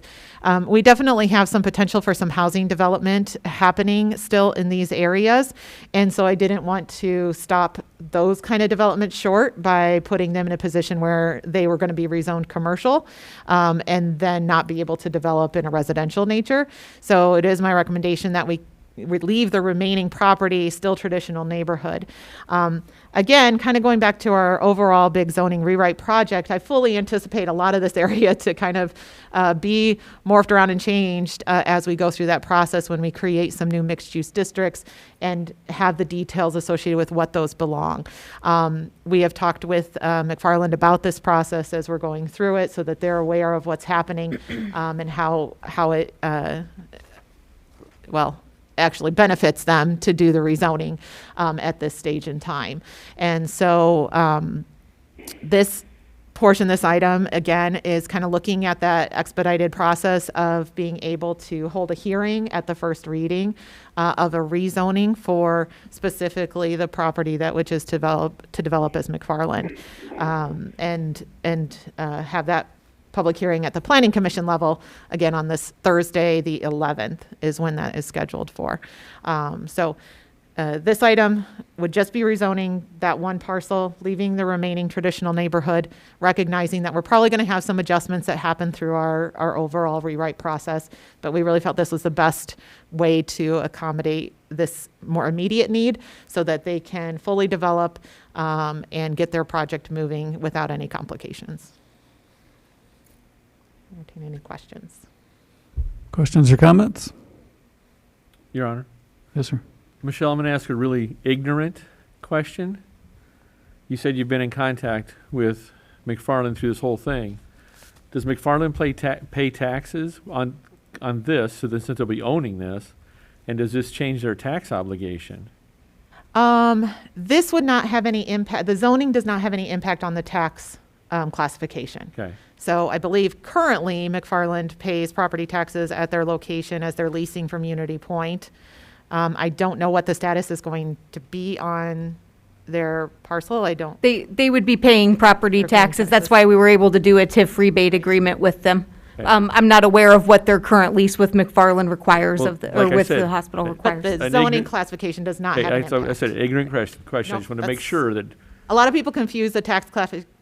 S4: We definitely have some potential for some housing development happening still in these areas. And so I didn't want to stop those kind of developments short by putting them in a position where they were going to be rezoned commercial and then not be able to develop in a residential nature. So it is my recommendation that we leave the remaining property still traditional neighborhood. Again, kind of going back to our overall big zoning rewrite project, I fully anticipate a lot of this area to kind of be morphed around and changed as we go through that process when we create some new mixed use districts and have the details associated with what those belong. We have talked with McFarland about this process as we're going through it so that they're aware of what's happening and how it, actually benefits them to do the rezoning at this stage in time. And so this portion, this item, again, is kind of looking at that expedited process of being able to hold a hearing at the first reading of a rezoning for specifically the property that which is to develop as McFarland, and have that public hearing at the Planning Commission level, again, on this Thursday, the 11th, is when that is scheduled for. This item would just be rezoning that one parcel, leaving the remaining traditional neighborhood, recognizing that we're probably going to have some adjustments that happen through our overall rewrite process, but we really felt this was the best way to accommodate this more immediate need so that they can fully develop and get their project moving without any complications. Entertain any questions?
S1: Questions or comments?
S11: Your Honor.
S1: Yes, sir.
S11: Michelle, I'm going to ask a really ignorant question. You said you've been in contact with McFarland through this whole thing. Does McFarland pay taxes on this, so since they'll be owning this, and does this change their tax obligation?
S4: This would not have any impact. The zoning does not have any impact on the tax classification.
S11: Okay.
S4: So I believe currently McFarland pays property taxes at their location as they're leasing from Unity Point. I don't know what the status is going to be on their parcel.
S10: They would be paying property taxes. That's why we were able to do a TIF rebate agreement with them.
S11: Okay.
S10: I'm not aware of what their current lease with McFarland requires the hospital requires.
S4: But the zoning classification does not have an impact.
S11: I said ignorant question.
S4: No,
S11: I just want to make sure that.
S4: A lot of people confuse the tax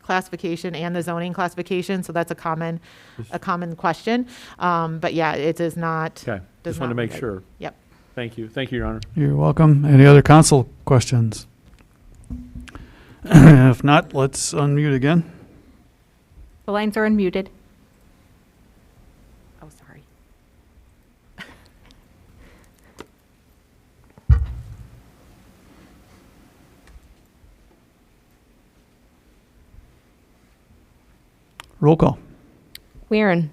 S4: classification and the zoning classification, so that's a common question. But yeah, it is not.
S11: Okay, just want to make sure.
S4: Yep.
S11: Thank you, Your Honor.
S1: You're welcome. Any other council questions? If not, let's unmute again.
S10: The lines are unmuted. Oh, sorry.
S1: Roll call.
S2: Weirin.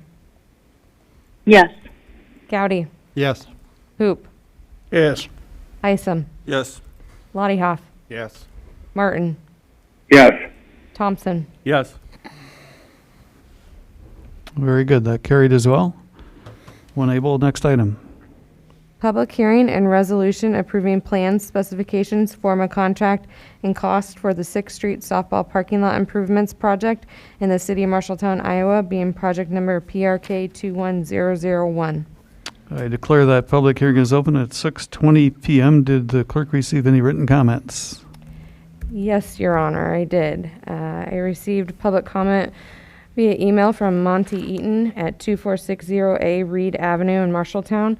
S15: Yes.
S2: Gowdy.
S8: Yes.
S2: Hoop.
S8: Yes.
S2: Isom.
S8: Yes.
S2: Lottie Hoff.
S7: Yes.
S2: Martin.
S9: Yes.
S2: Thompson.
S11: Yes.
S1: Very good. That carried as well. When able, next item.
S2: Public hearing and resolution approving plans, specifications, form of contract, and cost for the 6th Street softball parking lot improvements project in the city of Marshalltown, Iowa, being project number PRK 21001.
S1: I declare that public hearing is open at 6:20 p.m. Did the clerk receive any written comments?
S2: Yes, Your Honor, I did. I received public comment via email from Monty Eaton at 2460A Reed Avenue in Marshalltown.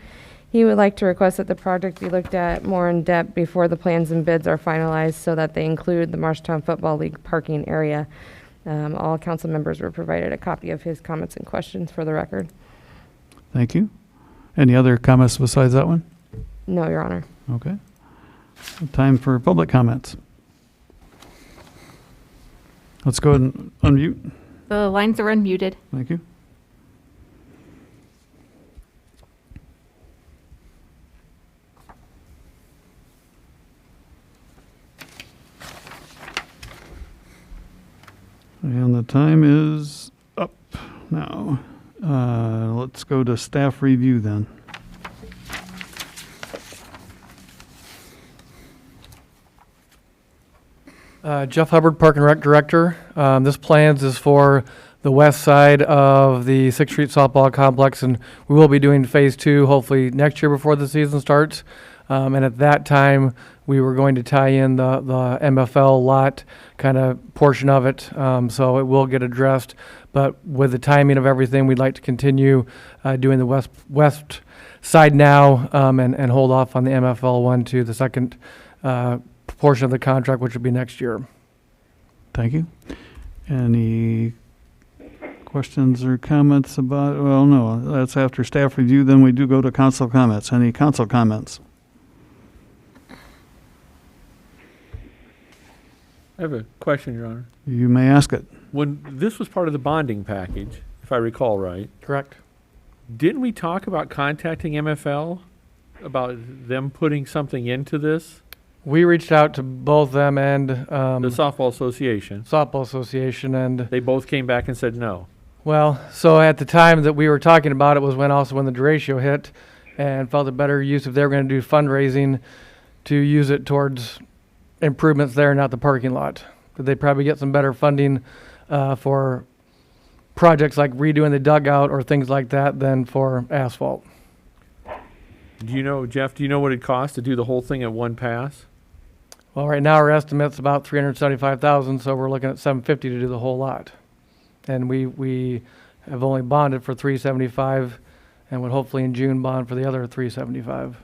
S2: He would like to request that the project be looked at more in depth before the plans and bids are finalized so that they include the Marshalltown Football League parking area. All council members were provided a copy of his comments and questions for the record.
S1: Thank you. Any other comments besides that one?
S2: No, Your Honor.
S1: Okay. Time for public comments. Let's go ahead and unmute.
S10: The lines are unmuted.
S1: Thank you. And the time is up now. Let's go to staff review then.
S16: Jeff Hubbard, Park and Rec Director. This plans is for the west side of the 6th Street softball complex, and we will be doing phase 2 hopefully next year before the season starts. And at that time, we were going to tie in the MFL lot kind of portion of it, so it will get addressed. But with the timing of everything, we'd like to continue doing the west side now and hold off on the MFL one to the second portion of the contract, which will be next year.
S1: Thank you. Any questions or comments about, well, no, that's after staff review. Then we do go to council comments. Any council comments?
S11: I have a question, Your Honor.
S1: You may ask it.
S11: When this was part of the bonding package, if I recall right,
S16: Correct.
S11: didn't we talk about contacting MFL about them putting something into this?
S16: We reached out to both them and
S11: The softball association.
S16: softball association, and
S11: They both came back and said no.
S16: well, so at the time that we were talking about it was when the derecho hit, and felt a better use if they were going to do fundraising to use it towards improvements there, not the parking lot. But they'd probably get some better funding for projects like redoing the dugout or things like that than for asphalt.
S11: Do you know, Jeff, do you know what it cost to do the whole thing at one pass?
S16: Well, right now our estimate's about $375,000, so we're looking at $750 to do the whole lot. And we have only bonded for $375 and would hopefully in June bond for the other $375.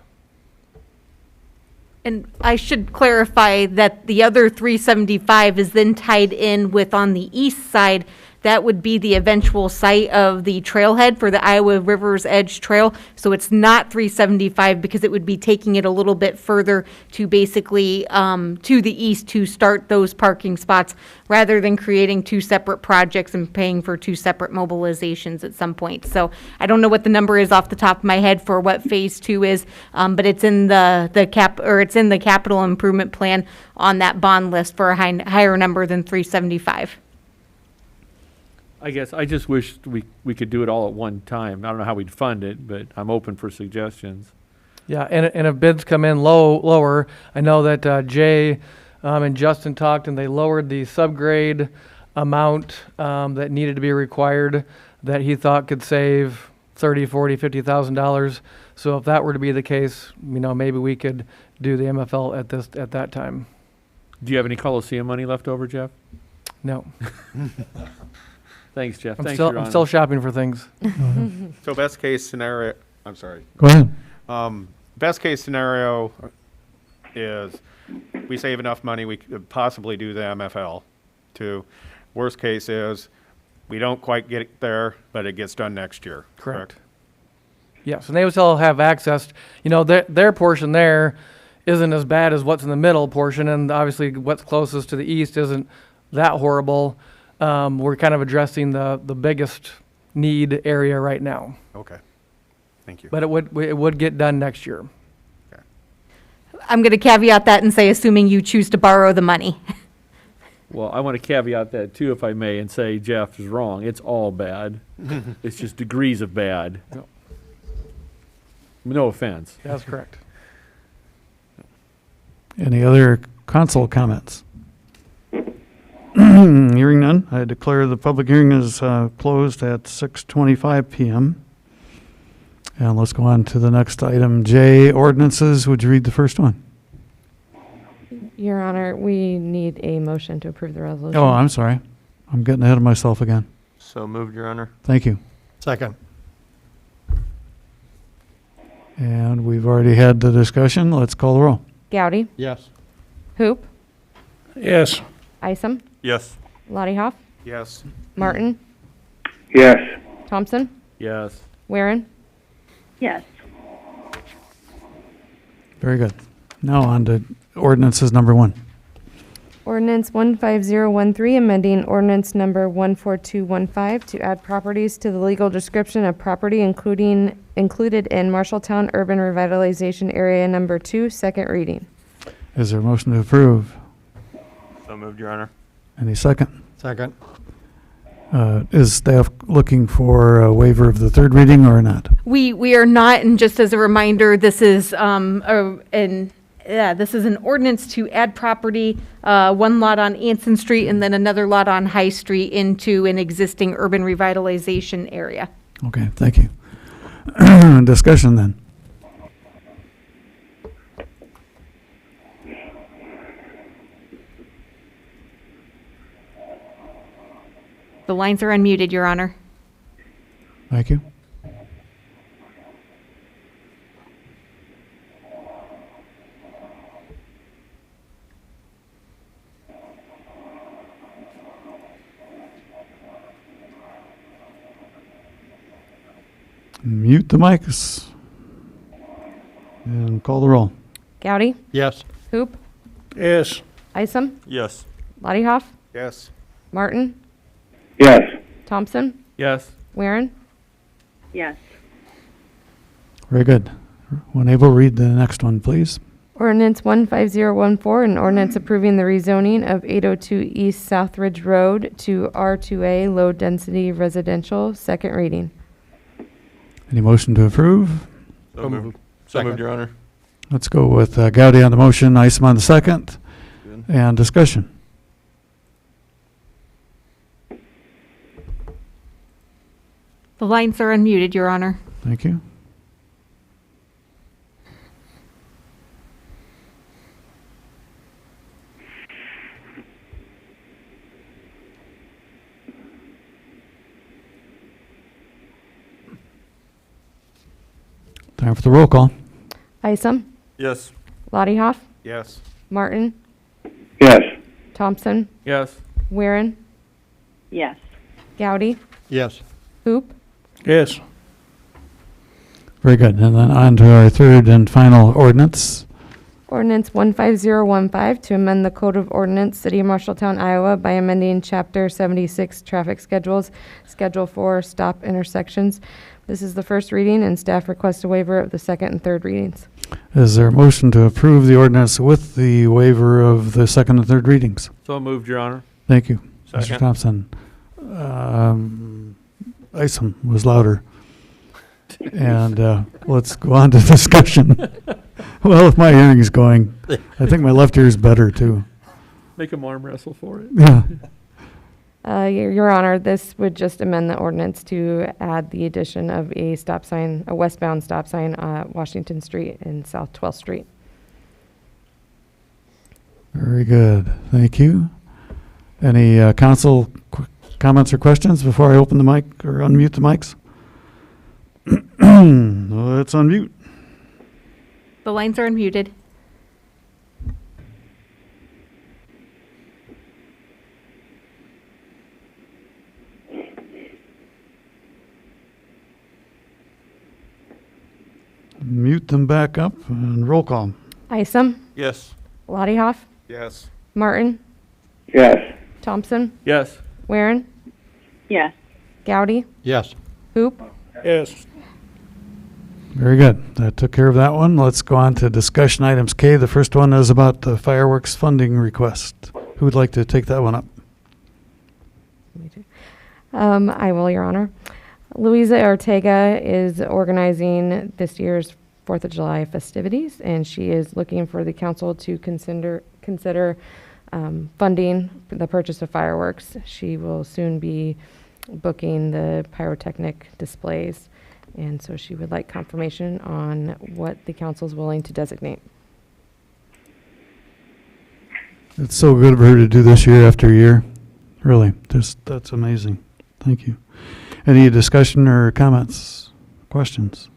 S10: And I should clarify that the other 375 is then tied in with, on the east side, that would be the eventual site of the trailhead for the Iowa River's Edge Trail. So it's not 375 because it would be taking it a little bit further to basically to the east to start those parking spots rather than creating two separate projects and paying for two separate mobilizations at some point. So I don't know what the number is off the top of my head for what phase 2 is, but it's in it's in the capital improvement plan on that bond list for a higher number than 375.
S11: I guess I just wish we could do it all at one time. I don't know how we'd fund it, but I'm open for suggestions.
S16: Yeah, and if bids come in lower, I know that Jay and Justin talked, and they lowered the subgrade amount that needed to be required that he thought could save $30,000, $40,000, $50,000. So if that were to be the case, maybe we could do the MFL at that time.
S11: Do you have any Coliseum money left over, Jeff?
S16: No.
S11: Thanks, Jeff.
S16: I'm
S11: Thanks, Your
S16: still
S11: Honor.
S16: shopping for things.
S7: So best case scenario, I'm sorry.
S1: Go ahead.
S7: best case scenario is we save enough money, we could possibly do the MFL too. Worst case is we don't quite get it there, but it gets done next year.
S16: Correct. Yes, and they would still have access, their portion there isn't as bad as what's in the middle portion, and obviously what's closest to the east isn't that horrible. We're kind of addressing the biggest need area right now.
S7: Okay. Thank you.
S16: But it would get done next year.
S10: I'm going to caveat that and say, assuming you choose to borrow the money.
S11: Well, I want to caveat that too, if I may, and say Jeff is wrong. It's all bad. It's just degrees of bad. No offense.
S16: That's correct.
S1: Any other council comments? Hearing none, I declare the public hearing is closed at 6:25 p.m. And let's go on to the next item, J, ordinances. Would you read the first one?
S2: Your Honor, we need a motion to approve the resolution.
S1: Oh, I'm sorry. I'm getting ahead of myself again.
S8: So moved, Your Honor.
S1: Thank you.
S13: Second.
S1: And we've already had the discussion. Let's call the roll.
S2: Gowdy,
S13: Yes.
S2: Hoop,
S13: Yes.
S2: Isom,
S8: Yes.
S2: Lottie Hoff,
S7: Yes.
S2: Martin,
S9: Yes.
S2: Thompson,
S11: Yes.
S2: Weirin.
S15: Yes.
S1: Very good. Now on to ordinances number 1.
S2: Ordinance 15013, amending ordinance number 14215 to add properties to the legal description of property included in Marshalltown Urban Revitalization Area Number 2, second reading.
S1: Is there a motion to approve?
S8: So moved, Your Honor.
S1: Any second?
S13: Second.
S1: Is staff looking for a waiver of the third reading or not?
S10: We are not, and just as a reminder, this is this is an ordinance to add property, one lot on Anson Street and then another lot on High Street into an existing urban revitalization area.
S1: Okay, thank you. Discussion then.
S10: The lines are unmuted, Your Honor.
S1: Thank you. Mute the mics and call the roll.
S2: Gowdy,
S13: Yes.
S2: Hoop,
S13: Yes.
S2: Isom,
S8: Yes.
S2: Lottie Hoff,
S7: Yes.
S2: Martin,
S9: Yes.
S2: Thompson,
S11: Yes.
S2: Weirin.
S15: Yes.
S1: Very good. When able, read the next one, please.
S2: Ordinance 15014, an ordinance approving the rezoning of 802 East Southridge Road to R2A Low Density Residential, second reading.
S1: Any motion to approve?
S8: So moved. So moved, Your Honor.
S1: Let's go with Gowdy on the motion, Isom on the second,
S8: Good.
S1: and discussion.
S10: The lines are unmuted, Your Honor.
S1: Thank you. Time for the roll call.
S2: Isom,
S8: Yes.
S2: Lottie Hoff,
S7: Yes.
S2: Martin,
S9: Yes.
S2: Thompson,
S11: Yes.
S2: Weirin,
S15: Yes.
S2: Gowdy,
S13: Yes.
S2: Hoop,
S13: Yes.
S1: Very good. And then on to our third and final ordinance.
S2: Ordinance 15015 to amend the Code of Ordinance, City of Marshalltown, Iowa by amending Chapter 76 Traffic Schedules, Schedule 4 Stop Intersections. This is the first reading, and staff requests a waiver of the second and third readings.
S1: Is there a motion to approve the ordinance with the waiver of the second and third readings?
S11: So moved, Your Honor.
S1: Thank you, Mr.
S8: Second.
S1: Thompson. Isom was louder. And let's go on to discussion. Well, if my hearing's going, I think my left ear is better too.
S11: Make him arm wrestle for it.
S1: Yeah.
S2: Your Honor, this would just amend the ordinance to add the addition of a stop sign, a westbound stop sign at Washington Street and South 12th Street.
S1: Very good. Thank you. Any council comments or questions before I open the mic or unmute the mics? Let's unmute.
S10: The lines are unmuted.
S1: Mute them back up and roll call.
S2: Isom,
S8: Yes.
S2: Lottie Hoff,
S7: Yes.
S2: Martin,
S9: Yes.
S2: Thompson,
S11: Yes.
S2: Weirin,
S15: Yes.
S2: Gowdy,
S8: Yes.
S2: Hoop.
S8: Yes.
S1: Very good. That took care of that one. Let's go on to discussion items. K, the first one is about the fireworks funding request. Who would like to take that one up?
S2: I will, Your Honor. Louisa Ortega is organizing this year's 4th of July festivities, and she is looking for the council to consider funding the purchase of fireworks. She will soon be booking the pyrotechnic displays, and so she would like confirmation on what the council is willing to designate.
S1: It's so good of her to do this year after year. Really, that's amazing. Thank you. Any discussion or comments, questions?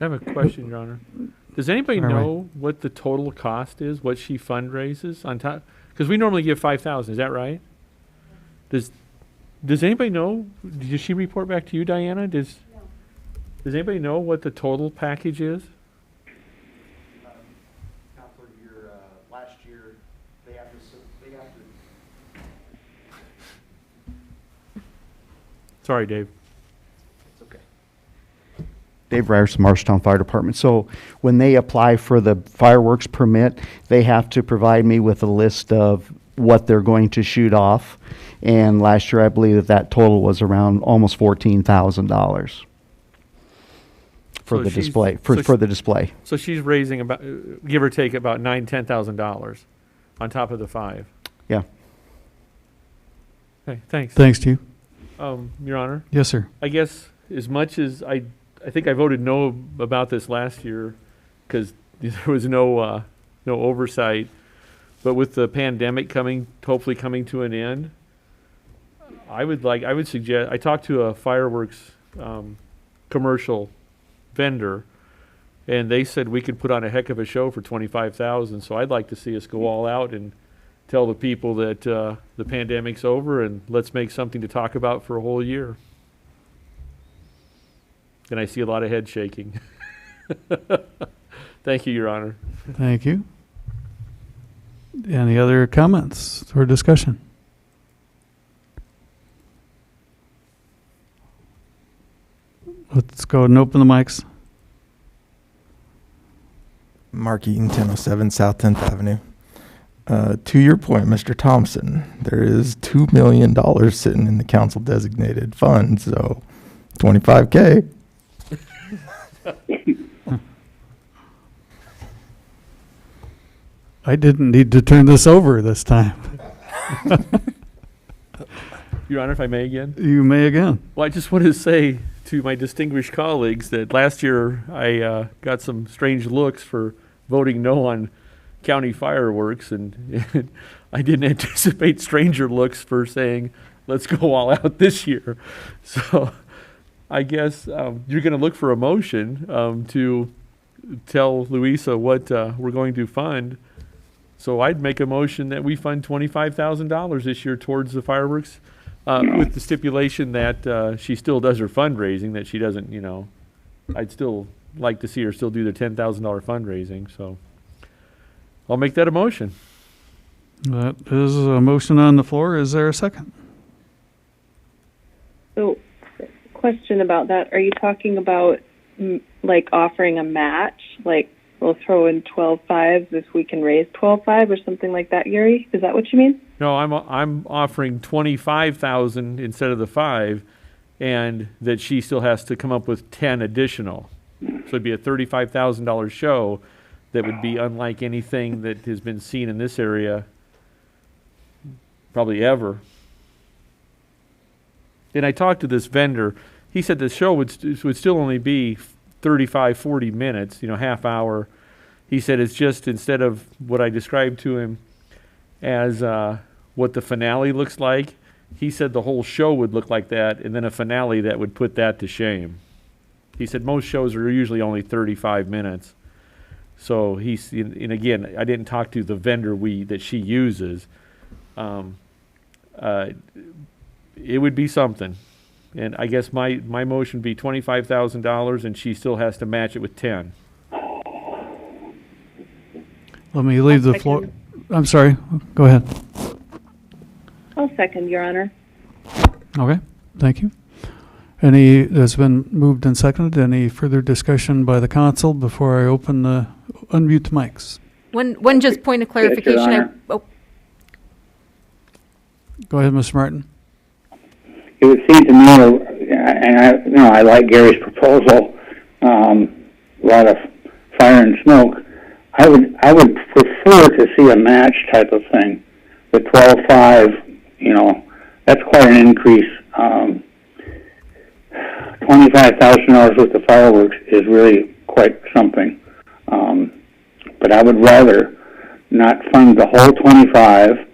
S11: I have a question, Your Honor. Does anybody
S1: Fire away.
S11: know what the total cost is, what she fundraises on top? Because we normally give 5,000, is that right? Does anybody know, did she report back to you, Diana? Does anybody know what the total package is?
S5: For your, last year, they have to.
S11: Sorry, Dave.
S5: Dave Ryerson, Marshalltown Fire Department. So when they apply for the fireworks permit, they have to provide me with a list of what they're going to shoot off. And last year, I believe that total was around almost $14,000 for
S11: So
S5: the
S11: she's-
S5: display,
S11: so
S5: for the display.
S11: So she's raising about, give or take, about $10,000 on top of the 5.
S5: Yeah.
S11: Okay, thanks.
S1: Thanks to you.
S11: Your Honor,
S1: Yes, sir.
S11: I guess as much as I think I voted no about this last year because there was no oversight, but with the pandemic hopefully coming to an end, I would suggest, I talked to a fireworks commercial vendor, and they said we could put on a heck of a show for $25,000. So I'd like to see us go all out and tell the people that the pandemic's over and let's make something to talk about for a whole year. And I see a lot of head shaking. Thank you, Your Honor.
S1: Thank you. Any other comments or discussion? Let's go and open the mics.
S13: Mark Eaton, 1007 South 10th Avenue. To your point, Mr. Thompson, there is $2 million sitting in the council designated fund, so $25K.
S1: I didn't need to turn this over this time.
S11: Your Honor, if I may again.
S1: You may again.
S11: Well, I just want to say to my distinguished colleagues that last year I got some strange looks for voting no on county fireworks, and I didn't anticipate stranger looks for saying, let's go all out this year. So I guess you're going to look for a motion to tell Louisa what we're going to fund. So I'd make a motion that we fund $25,000 this year towards the fireworks, with the stipulation that she still does her fundraising, that she doesn't, I'd still like to see her still do the $10,000 fundraising. So I'll make that a motion.
S1: That is a motion on the floor. Is there a second?
S17: So, question about that. Are you talking about like offering a match? Like we'll throw in 12.5 if we can raise 12.5 or something like that, Gary? Is that what you mean?
S11: No, I'm offering $25,000 instead of the 5, and that she still has to come up with 10 additional. So it'd be a $35,000 show that would be unlike anything that has been seen in this area probably ever. And I talked to this vendor. He said the show would still only be 35, 40 minutes, half hour. He said it's just instead of what I described to him as what the finale looks like, he said the whole show would look like that, and then a finale that would put that to shame. He said most shows are usually only 35 minutes. So and again, I didn't talk to the vendor that she uses. It would be something. And I guess my motion would be $25,000, and she still has to match it with 10.
S1: Let me leave the floor. I'm sorry. Go ahead.
S17: I'll second, Your Honor.
S1: Okay, thank you. That's been moved and seconded. Any further discussion by the council before I unmute the mics?
S10: One just point of clarification.
S9: Honor.
S1: Go ahead, Mr. Martin.
S9: It would seem to me, and I like Gary's proposal, a lot of fire and smoke. I would prefer to see a match type of thing. The 12.5, that's quite an increase. $25,000 worth of fireworks is really quite something. But I would rather not fund the whole 25,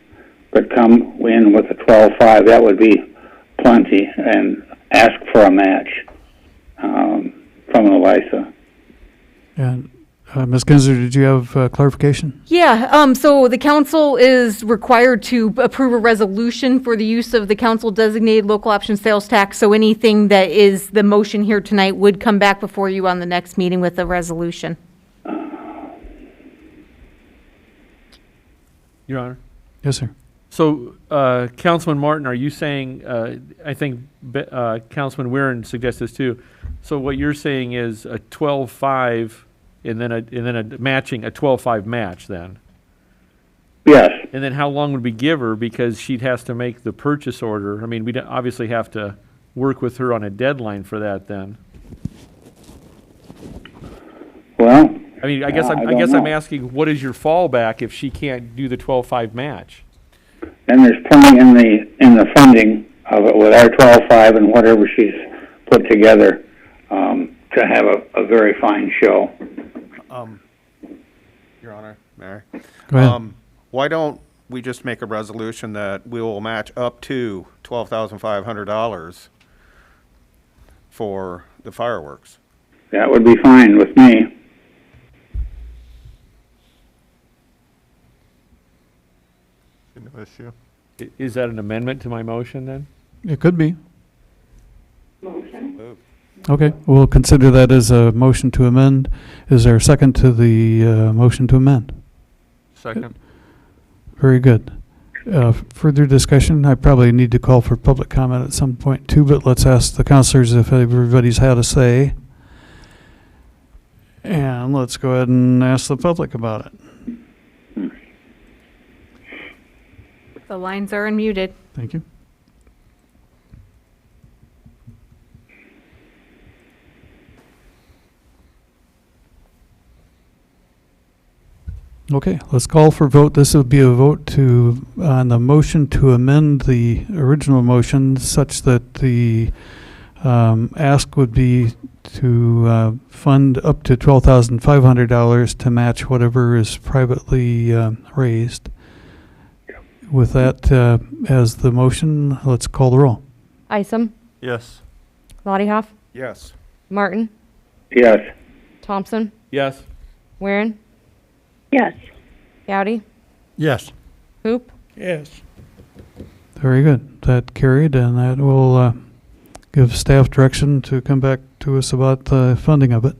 S9: but come in with a 12.5. That would be plenty, and ask for a match from Elisa.
S1: And Ms. Kinzer, did you have clarification?
S10: Yeah, so the council is required to approve a resolution for the use of the council designated local option sales tax. So anything that is the motion here tonight would come back before you on the next meeting with a resolution.
S11: Your Honor.
S1: Yes, sir.
S11: So, Councilman Martin, are you saying, I think Councilman Weirin suggests this too. So what you're saying is a 12.5 and then a matching, a 12.5 match then?
S9: Yes.
S11: And then how long would we give her, because she'd has to make the purchase order? I mean, we'd obviously have to work with her on a deadline for that then.
S9: Well,
S11: I mean, I guess I'm asking, what is your fallback if she can't do the 12.5 match?
S9: and there's plenty in the funding of it with our 12.5 and whatever she's put together to have a very fine show.
S7: Your Honor, Mayor.
S1: Go ahead.
S7: Why don't we just make a resolution that we will match up to $12,500 for the fireworks?
S9: That would be fine with me.
S8: No issue.
S11: Is that an amendment to my motion then?
S1: It could be. Okay, we'll consider that as a motion to amend. Is there a second to the motion to amend?
S8: Second.
S1: Very good. Further discussion? I probably need to call for public comment at some point too, but let's ask the councilors if everybody's had a say. And let's go ahead and ask the public about it.
S10: The lines are unmuted.
S1: Thank you. Okay, let's call for vote. This would be a vote on the motion to amend the original motion such that the ask would be to fund up to $12,500 to match whatever is privately raised. With that as the motion, let's call the roll.
S2: Isom,
S8: Yes.
S2: Lottie
S7: Yes.
S2: Martin,
S9: Yes.
S2: Thompson,
S11: Yes.
S2: Weirin,
S17: Yes.
S2: Gowdy,
S8: Yes.
S2: Hoop.
S8: Yes.
S1: Very good. That carried, and that will give staff direction to come back to us about the funding of it,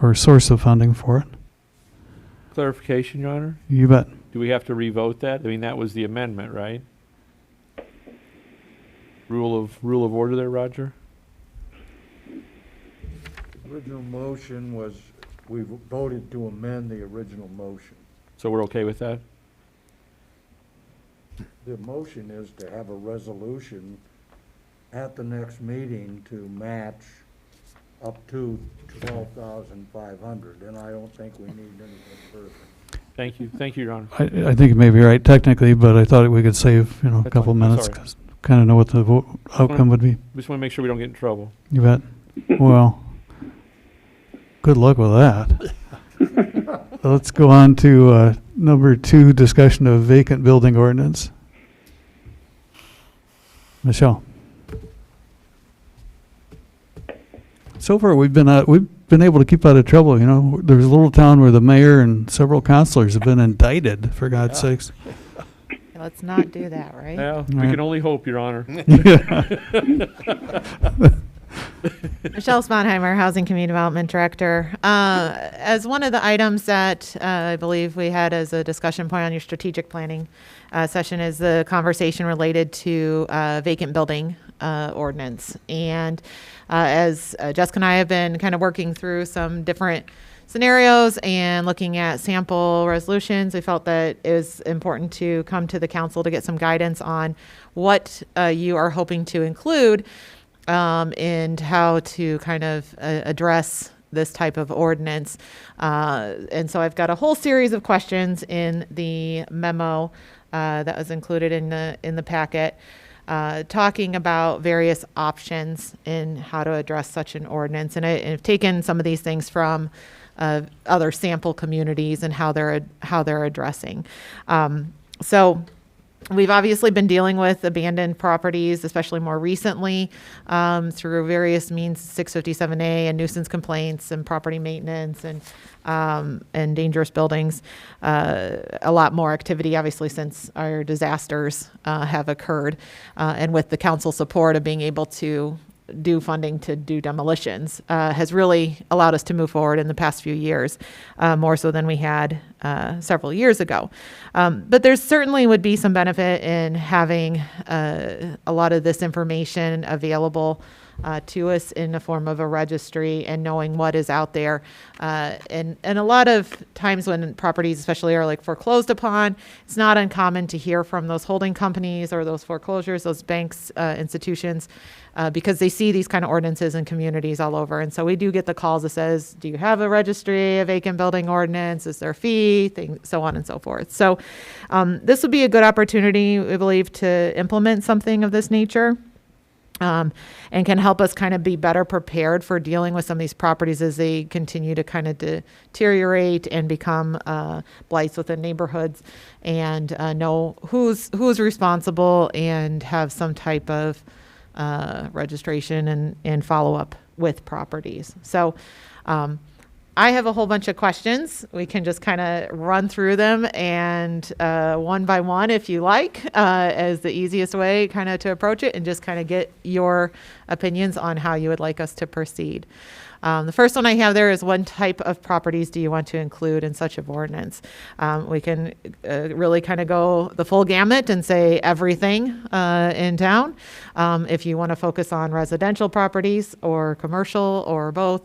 S1: or source of funding for it.
S11: Clarification, Your Honor?
S1: You bet.
S11: Do we have to revote that? I mean, that was the amendment, right? Rule of order there, Roger?
S18: Original motion was, we voted to amend the original motion.
S11: So we're okay with that?
S18: The motion is to have a resolution at the next meeting to match up to 12,500, and I don't think we need anything further.
S11: Thank you. Thank you, Your Honor.
S1: I think you may be right technically, but I thought we could save, a
S11: That's
S1: couple
S11: fine. I'm
S1: minutes,
S11: sorry.
S1: because kind of know what the outcome would be.
S11: Just want to make sure we don't get in trouble.
S1: You bet. Well, good luck with that. Let's go on to number 2, discussion of vacant building ordinance. Michelle. So far, we've been able to keep out of trouble. You know, there's a little town where the mayor and several councilors have been indicted, for God's sakes.
S4: Let's not do that, right?
S11: Yeah, we
S1: Right.
S11: can only hope, Your Honor.
S4: Michelle Sponheimer, Housing Community Development Director. As one of the items that I believe we had as a discussion point on your strategic planning session is the conversation related to vacant building ordinance. And as Jessica and I have been kind of working through some different scenarios and looking at sample resolutions, we felt that it was important to come to the council to get some guidance on what you are hoping to include and how to kind of address this type of ordinance. And so I've got a whole series of questions in the memo that was included in the packet, talking about various options in how to address such an ordinance. And I've taken some of these things from other sample communities and how they're addressing. So we've obviously been dealing with abandoned properties, especially more recently, through various means, 657A and nuisance complaints and property maintenance and dangerous buildings. A lot more activity, obviously, since our disasters have occurred, and with the council support of being able to do funding to do demolitions has really allowed us to move forward in the past few years, more so than we had several years ago. But there certainly would be some benefit in having a lot of this information available to us in the form of a registry and knowing what is out there. And a lot of times when properties especially are like foreclosed upon, it's not uncommon to hear from those holding companies or those foreclosures, those banks, institutions, because they see these kind of ordinances in communities all over. And so we do get the calls that says, do you have a registry, a vacant building ordinance? Is there a fee? So on and so forth. So this would be a good opportunity, we believe, to implement something of this nature. And can help us kind of be better prepared for dealing with some of these properties as they continue to kind of deteriorate and become blights within neighborhoods, and know who's responsible and have some type of registration and follow-up with properties. So I have a whole bunch of questions. We can just kind of run through them and one by one, if you like, as the easiest way kind of to approach it, and just kind of get your opinions on how you would like us to proceed. The first one I have there is, what type of properties do you want to include in such an ordinance? We can really kind of go the full gamut and say everything in town. If you want to focus on residential properties or commercial or both,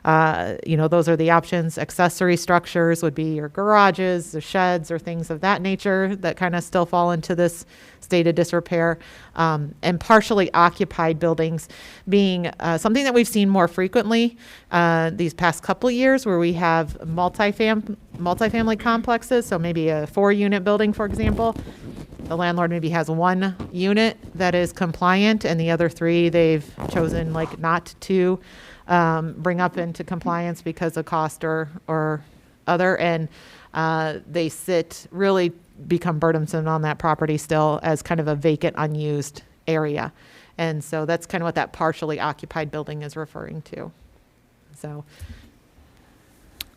S4: those are the options. Accessory structures would be your garages, the sheds, or things of that nature that kind of still fall into this state of disrepair. And partially occupied buildings being something that we've seen more frequently these past couple of years, where we have multifamily complexes. So maybe a 4-unit building, for example. The landlord maybe has 1 unit that is compliant, and the other 3 they've chosen not to bring up into compliance because of cost or other, and they really become burdensome on that property still as kind of a vacant, unused area. And so that's kind of what that partially occupied building is referring to. So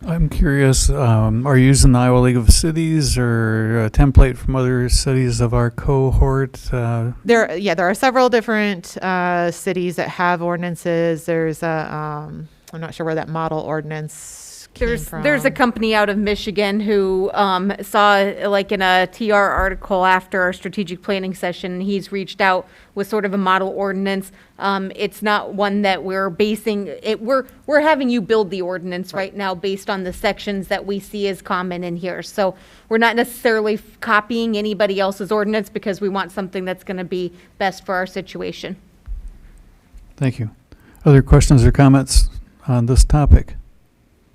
S1: I'm curious, are you using the Iowa League of Cities or a template from other cities of our cohort?
S4: There are several different cities that have ordinances. There's I'm not sure where that model ordinance came from.
S10: There's a company out of Michigan who saw, in a TR article after our strategic planning session, he's reached out with sort of a model ordinance. It's not one that we're basing it. We're having you build the ordinance right now based on the sections that we see as common in here. So we're not necessarily copying anybody else's ordinance, because we want something that's going to be best for our situation.
S1: Thank you. Other questions or comments on this topic?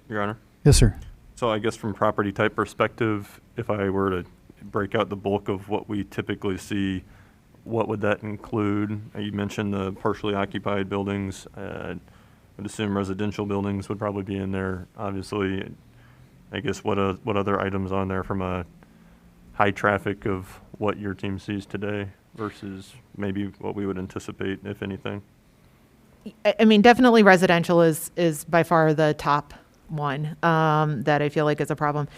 S8: Your Honor?
S1: Yes, sir.
S8: So I guess from property type perspective, if I were to break out the bulk of what we typically see, what would that include? You mentioned the partially occupied buildings. I would assume residential buildings would probably be in there. Obviously, I guess what other items on there from a high traffic of what your team sees today? versus maybe what we would anticipate, if anything?
S4: I mean, definitely residential is by far the top one that I feel like is a problem.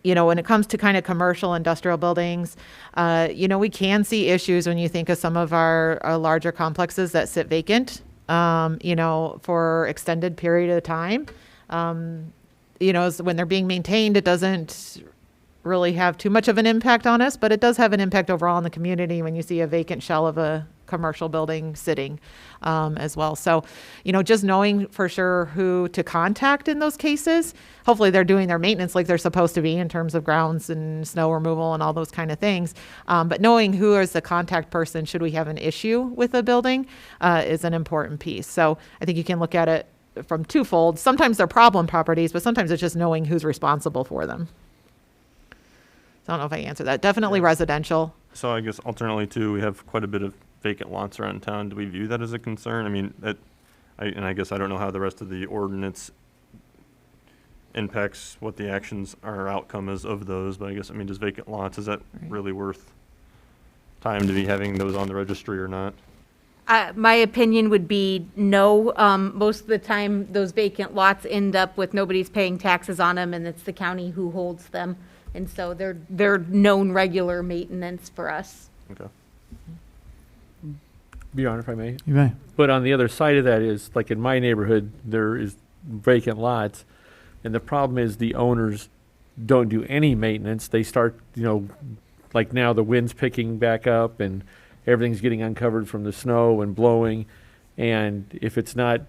S4: You know, when it comes to kind of commercial industrial buildings, you know, we can see issues when you think of some of our larger complexes that sit vacant, you know, for extended period of time. You know, when they're being maintained, it doesn't really have too much of an impact on us, but it does have an impact overall in the community when you see a vacant shell of a commercial building sitting as well. So, you know, just knowing for sure who to contact in those cases, hopefully they're doing their maintenance like they're supposed to be in terms of grounds and snow removal and all those kind of things. But knowing who is the contact person should we have an issue with a building is an important piece. So I think you can look at it from twofold. Sometimes they're problem properties, but sometimes it's just knowing who's responsible for them. I don't know if I answered that. Definitely residential.
S8: So I guess alternately too, we have quite a bit of vacant lots around town. Do we view that as a concern? I mean, I guess I don't know how the rest of the ordinance impacts what the actions or outcome is of those, but I guess, I mean, does vacant lots, is that really worth time to be having those on the registry or not?
S10: My opinion would be no. Most of the time, those vacant lots end up with nobody's paying taxes on them, and it's the county who holds them. And so they're known regular maintenance for us.
S8: Okay.
S11: Bjorn, if I may.
S1: You may.
S11: But on the other side of that is, like in my neighborhood, there is vacant lots, and the problem is the owners don't do any maintenance. They start, you know, like now the wind's picking back up and everything's getting uncovered from the snow and blowing. And if it's not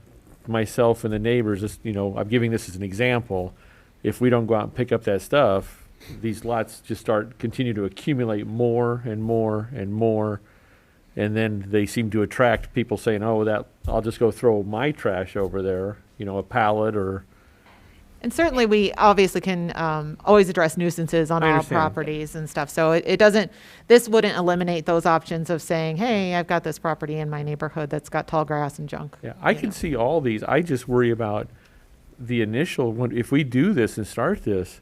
S11: myself and the neighbors, this, you know, I'm giving this as an example. If we don't go out and pick up that stuff, these lots just continue to accumulate more and more and more. And then they seem to attract people saying, oh, that I'll just go throw my trash over there, you know, a pallet or.
S4: And certainly we obviously can always address nuisances on all properties and stuff. So this wouldn't eliminate those options of saying, hey, I've got this property in my neighborhood that's got tall grass and junk.
S11: Yeah, I can see all these. I just worry about the initial one. If we do this and start this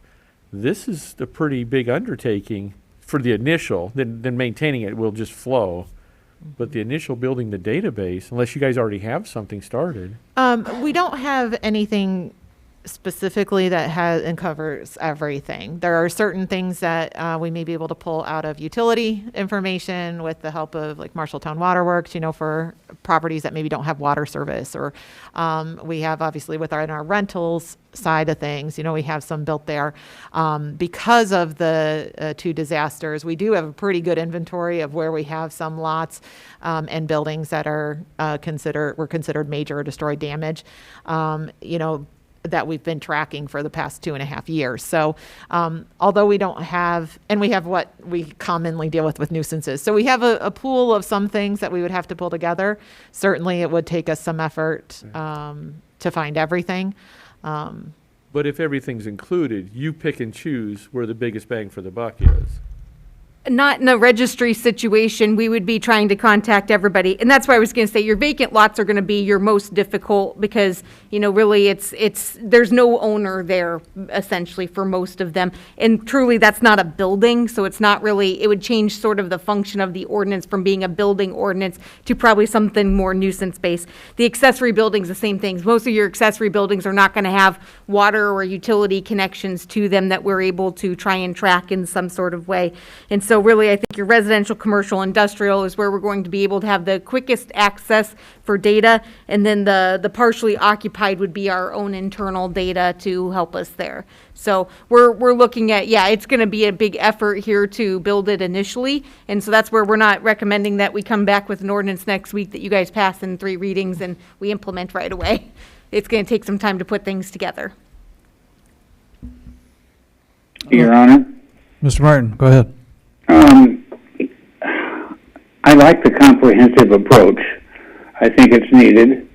S11: is a pretty big undertaking for the initial, then maintaining it will just flow. But the initial building the database, unless you guys already have something started.
S4: We don't have anything specifically that has and covers everything. There are certain things that we may be able to pull out of utility information with the help of like Marshalltown Waterworks, you know, for properties that maybe don't have water service, or we have obviously in our rentals side of things, you know, we have some built there. Because of the two disasters, we do have a pretty good inventory of where we have some lots and buildings that are considered major or destroyed damage. You know, that we've been tracking for the past 2.5 years. So although we don't have, and we have what we commonly deal with nuisances. So we have a pool of some things that we would have to pull together. Certainly it would take us some effort to find everything.
S11: But if everything's included, you pick and choose where the biggest bang for the buck is.
S10: Not in a registry situation, we would be trying to contact everybody. And that's why I was going to say your vacant lots are going to be your most difficult because, you know, really there's no owner there essentially for most of them. And truly that's not a building. So it's not really, it would change sort of the function of the ordinance from being a building ordinance to probably something more nuisance based. The accessory buildings, the same things. Most of your accessory buildings are not going to have water or utility connections to them that we're able to try and track in some sort of way. And so really, I think your residential, commercial, industrial is where we're going to be able to have the quickest access for data. And then the partially occupied would be our own internal data to help us there. So we're looking at, it's going to be a big effort here to build it initially. And so that's where we're not recommending that we come back with an ordinance next week that you guys pass in 3 readings and we implement right away. It's going to take some time to put things together.
S9: Your Honor.
S1: Mr. Martin, go ahead.
S9: I like the comprehensive approach. I think it's needed.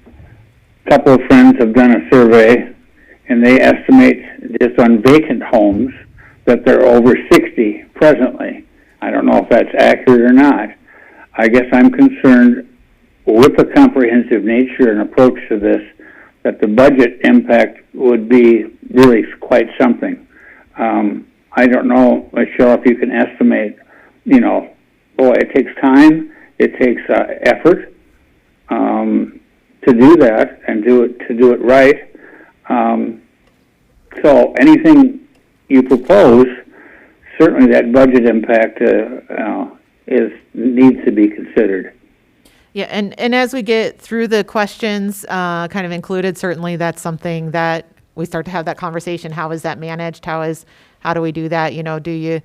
S9: A couple of friends have done a survey, and they estimate just on vacant homes that they're over 60 presently. I don't know if that's accurate or not. I guess I'm concerned with the comprehensive nature and approach to this, that the budget impact would be really quite something. I don't know, Michelle, if you can estimate, you know, boy, it takes time, it takes effort to do that and to do it right. So anything you propose, certainly that budget impact needs to be considered.
S4: Yeah, and as we get through the questions kind of included, certainly that's something that we start to have that conversation. How is that managed? How do we do that? Do you,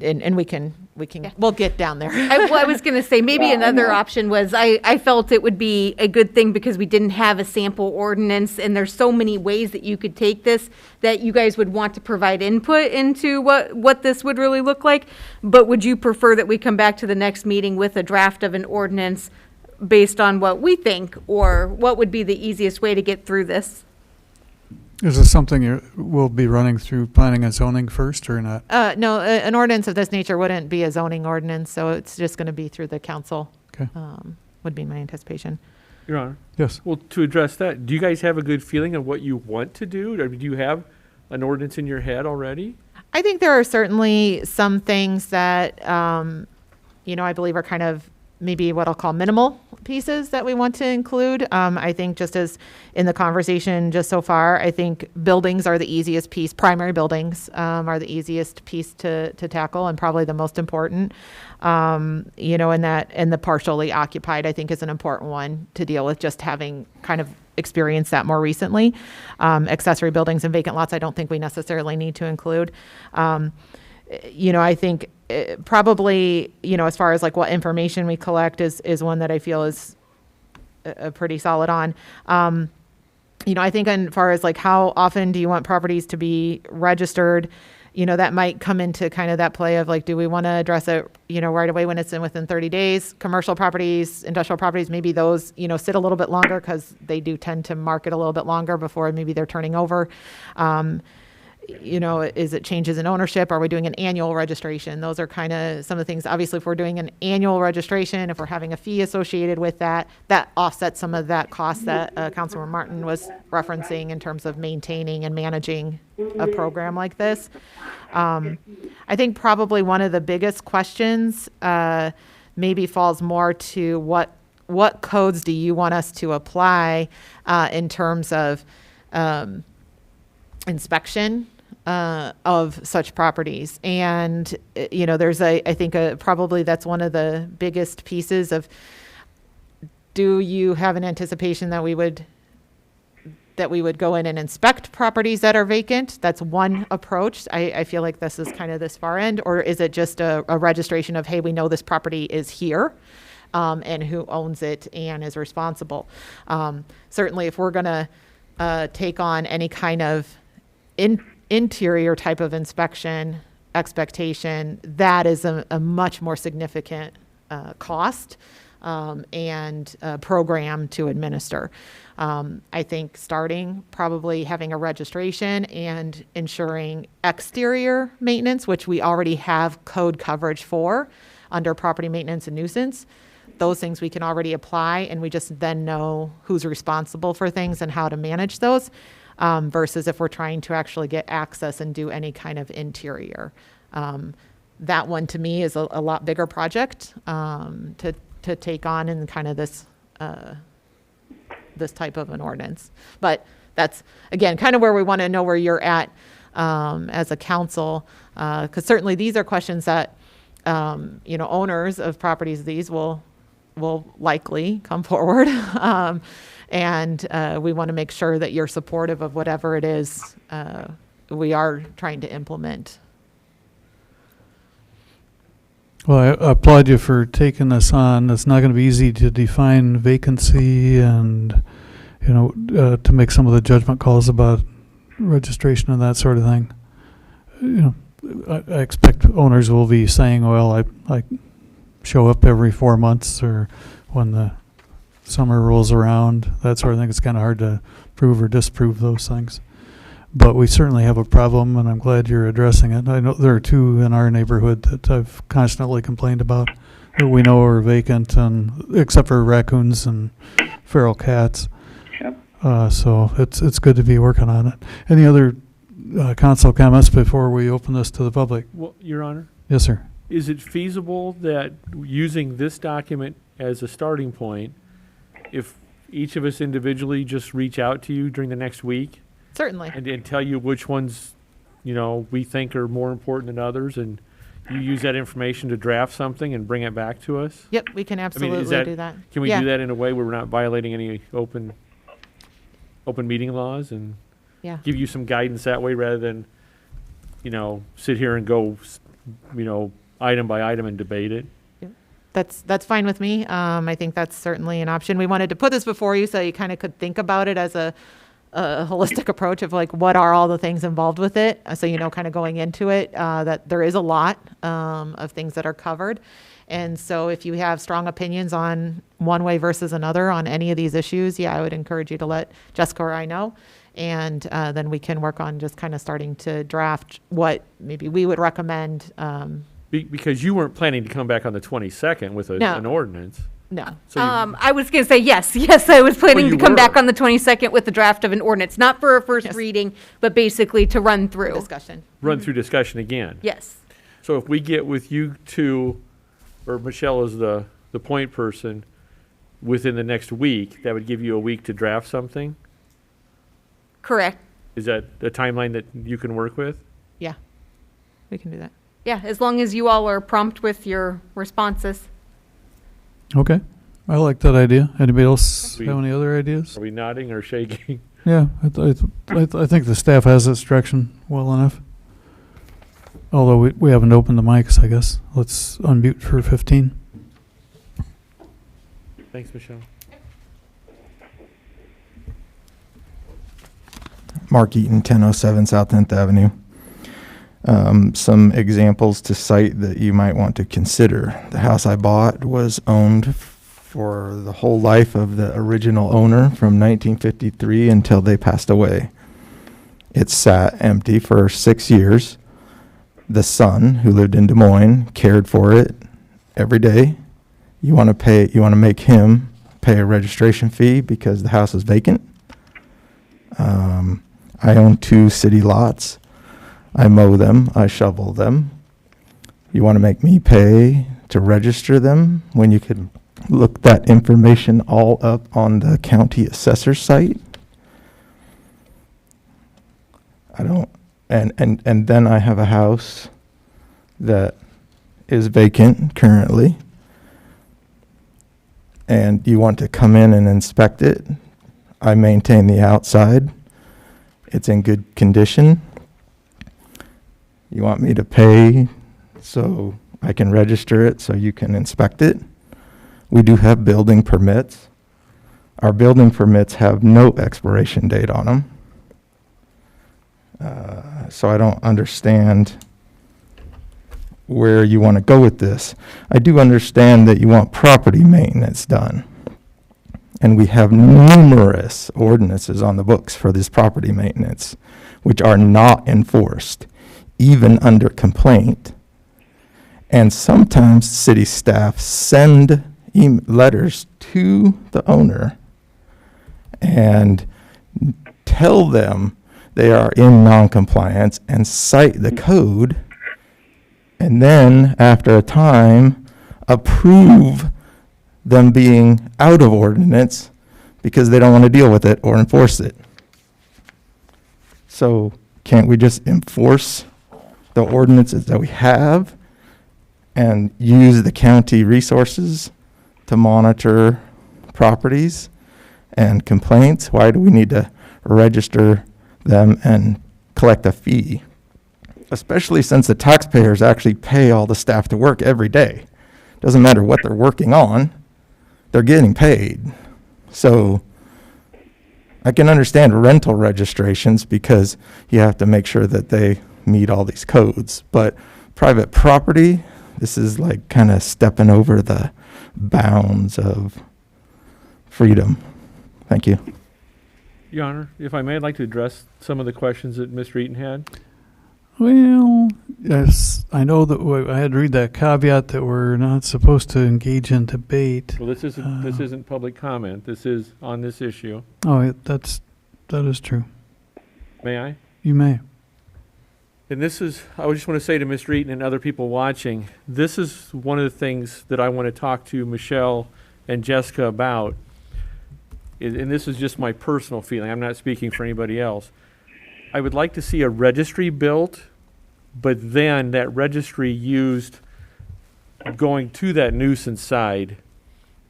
S4: and we'll get down there.
S10: I was going to say, maybe another option was, I felt it would be a good thing because we didn't have a sample ordinance, and there's so many ways that you could take this, that you guys would want to provide input into what this would really look like. But would you prefer that we come back to the next meeting with a draft of an ordinance based on what we think, or what would be the easiest way to get through this?
S1: Is this something we'll be running through planning and zoning first or not?
S4: No, an ordinance of this nature wouldn't be a zoning ordinance, so it's just going to be through the council.
S1: Okay.
S4: Would be my anticipation.
S11: Your Honor.
S1: Yes.
S11: Well, to address that, do you guys have a good feeling of what you want to do? Or do you have an ordinance in your head already?
S4: I think there are certainly some things that, I believe are kind of maybe what I'll call minimal pieces that we want to include. I think just as in the conversation just so far, I think buildings are the easiest piece. Primary buildings are the easiest piece to tackle and probably the most important. And the partially occupied, I think, is an important one to deal with, just having kind of experienced that more recently. Accessory buildings and vacant lots, I don't think we necessarily need to include. I think probably, as far as like what information we collect is one that I feel is a pretty solid on. I think as far as like how often do you want properties to be registered, that might come into kind of that play of like, do we want to address it, right away when it's within 30 days? Commercial properties, industrial properties, maybe those, sit a little bit longer because they do tend to market a little bit longer before maybe they're turning over. Is it changes in ownership? Are we doing an annual registration? Those are kind of some of the things. Obviously, if we're doing an annual registration, if we're having a fee associated with that, that offsets some of that cost that Councilor Martin was referencing in terms of maintaining and managing a program like this. I think probably one of the biggest questions maybe falls more to what codes do you want us to apply in terms of inspection of such properties. And, there's I think probably that's one of the biggest pieces of, do you have an anticipation that we would go in and inspect properties that are vacant? That's one approach. I feel like this is kind of this far end, or is it just a registration of, hey, we know this property is here, and who owns it and is responsible? Certainly if we're going to take on any kind of interior type of inspection expectation, that is a much more significant cost and program to administer. I think starting probably having a registration and ensuring exterior maintenance, which we already have code coverage for under property maintenance and nuisance. Those things we can already apply, and we just then know who's responsible for things and how to manage those. Versus if we're trying to actually get access and do any kind of interior. That one to me is a lot bigger project to take on in kind of this type of an ordinance. But that's, again, kind of where we want to know where you're at as a council, because certainly these are questions that owners of properties, these will likely come forward. And we want to make sure that you're supportive of whatever it is we are trying to implement.
S1: Well, I applaud you for taking this on. It's not going to be easy to define vacancy and, to make some of the judgment calls about registration and that sort of thing. I expect owners will be saying, well, I show up every 4 months, or when the summer rolls around, that sort of thing. It's kind of hard to prove or disprove those things. But we certainly have a problem, and I'm glad you're addressing it. I know there are two in our neighborhood that I've constantly complained about that we know are vacant, and except for raccoons and feral cats.
S9: Yep.
S1: So it's good to be working on it. Any other council comments before we open this to the public?
S11: Well, Your Honor,
S1: Yes, sir.
S11: is it feasible that using this document as a starting point, if each of us individually just reach out to you during the next week
S4: Certainly.
S11: and tell you which ones, we think are more important than others, and you use that information to draft something and bring it back to us?
S4: Yep, we can
S11: I mean,
S4: absolutely do that.
S11: Can we
S4: Yeah.
S11: do that in a way where we're not violating any open meeting laws, and
S4: Yeah.
S11: give you some guidance that way rather than, sit here and go, item by item and debate it?
S4: That's fine with me. I think that's certainly an option. We wanted to put this before you so you kind of could think about it as a holistic approach of like what are all the things involved with it. So kind of going into it, that there is a lot of things that are covered. And so if you have strong opinions on one way versus another on any of these issues, I would encourage you to let Jessica or I know. And then we can work on just kind of starting to draft what maybe we would recommend.
S11: Because you weren't planning to come back on the 22nd with
S4: No.
S11: an ordinance.
S4: No.
S11: So you-
S10: I was going to say yes. Yes, I was planning
S11: you
S10: to come back
S11: were.
S10: on the 22nd with the draft of an ordinance, not for a first
S4: Yes.
S10: reading, but basically to run through.
S4: Discussion.
S11: run through discussion again.
S10: Yes.
S11: So if we get with you two, or Michelle is the point person, within the next week, that would give you a week to draft something?
S10: Correct.
S11: Is that a timeline that you can work with?
S4: Yeah, we can do that.
S10: Yeah, as long as you all are prompt with your responses.
S1: Okay, I like that idea. Anybody else
S11: We-
S1: have any other ideas?
S11: Are we nodding or shaking?
S1: Yeah, I think the staff has this direction well enough. Although we haven't opened the mics, I guess. Let's unmute for 15.
S11: Thanks, Michelle.
S13: Mark Eaton, 1007 South 10th Avenue. Some examples to cite that you might want to consider. The house I bought was owned for the whole life of the original owner from 1953 until they passed away. It sat empty for 6 years. The son, who lived in Des Moines, cared for it every day. You want to make him pay a registration fee because the house is vacant. I own 2 city lots. I mow them, I shovel them. You want to make me pay to register them when you could look that information all up on the county assessor site? I don't, and then I have a house that is vacant currently, and you want to come in and inspect it. I maintain the outside. It's in good condition. You want me to pay so I can register it so you can inspect it. We do have building permits. Our building permits have no expiration date on them. So I don't understand where you want to go with this. I do understand that you want property maintenance done. And we have numerous ordinances on the books for this property maintenance, which are not enforced, even under complaint. And sometimes city staff send letters to the owner and tell them they are in non-compliance and cite the code, and then after a time approve them being out of ordinance because they don't want to deal with it or enforce it. So can't we just enforce the ordinances that we have and use the county resources to monitor properties and complaints? Why do we need to register them and collect a fee? Especially since the taxpayers actually pay all the staff to work every day. Doesn't matter what they're working on, they're getting paid. So I can understand rental registrations because you have to make sure that they meet all these codes. But private property, this is like kind of stepping over the bounds of freedom. Thank you.
S11: Your Honor, if I may, I'd like to address some of the questions that Mr. Eaton had.
S1: Well, yes, I know that I had to read that caveat that we're not supposed to engage in debate.
S11: Well, this isn't public comment. This is on this issue.
S1: Oh, that is true.
S11: May I?
S1: You may.
S11: and this is, I just want to say to Ms. Reeton and other people watching, this is one of the things that I want to talk to Michelle and Jessica about. And this is just my personal feeling. I'm not speaking for anybody else. I would like to see a registry built, but then that registry used going to that nuisance side.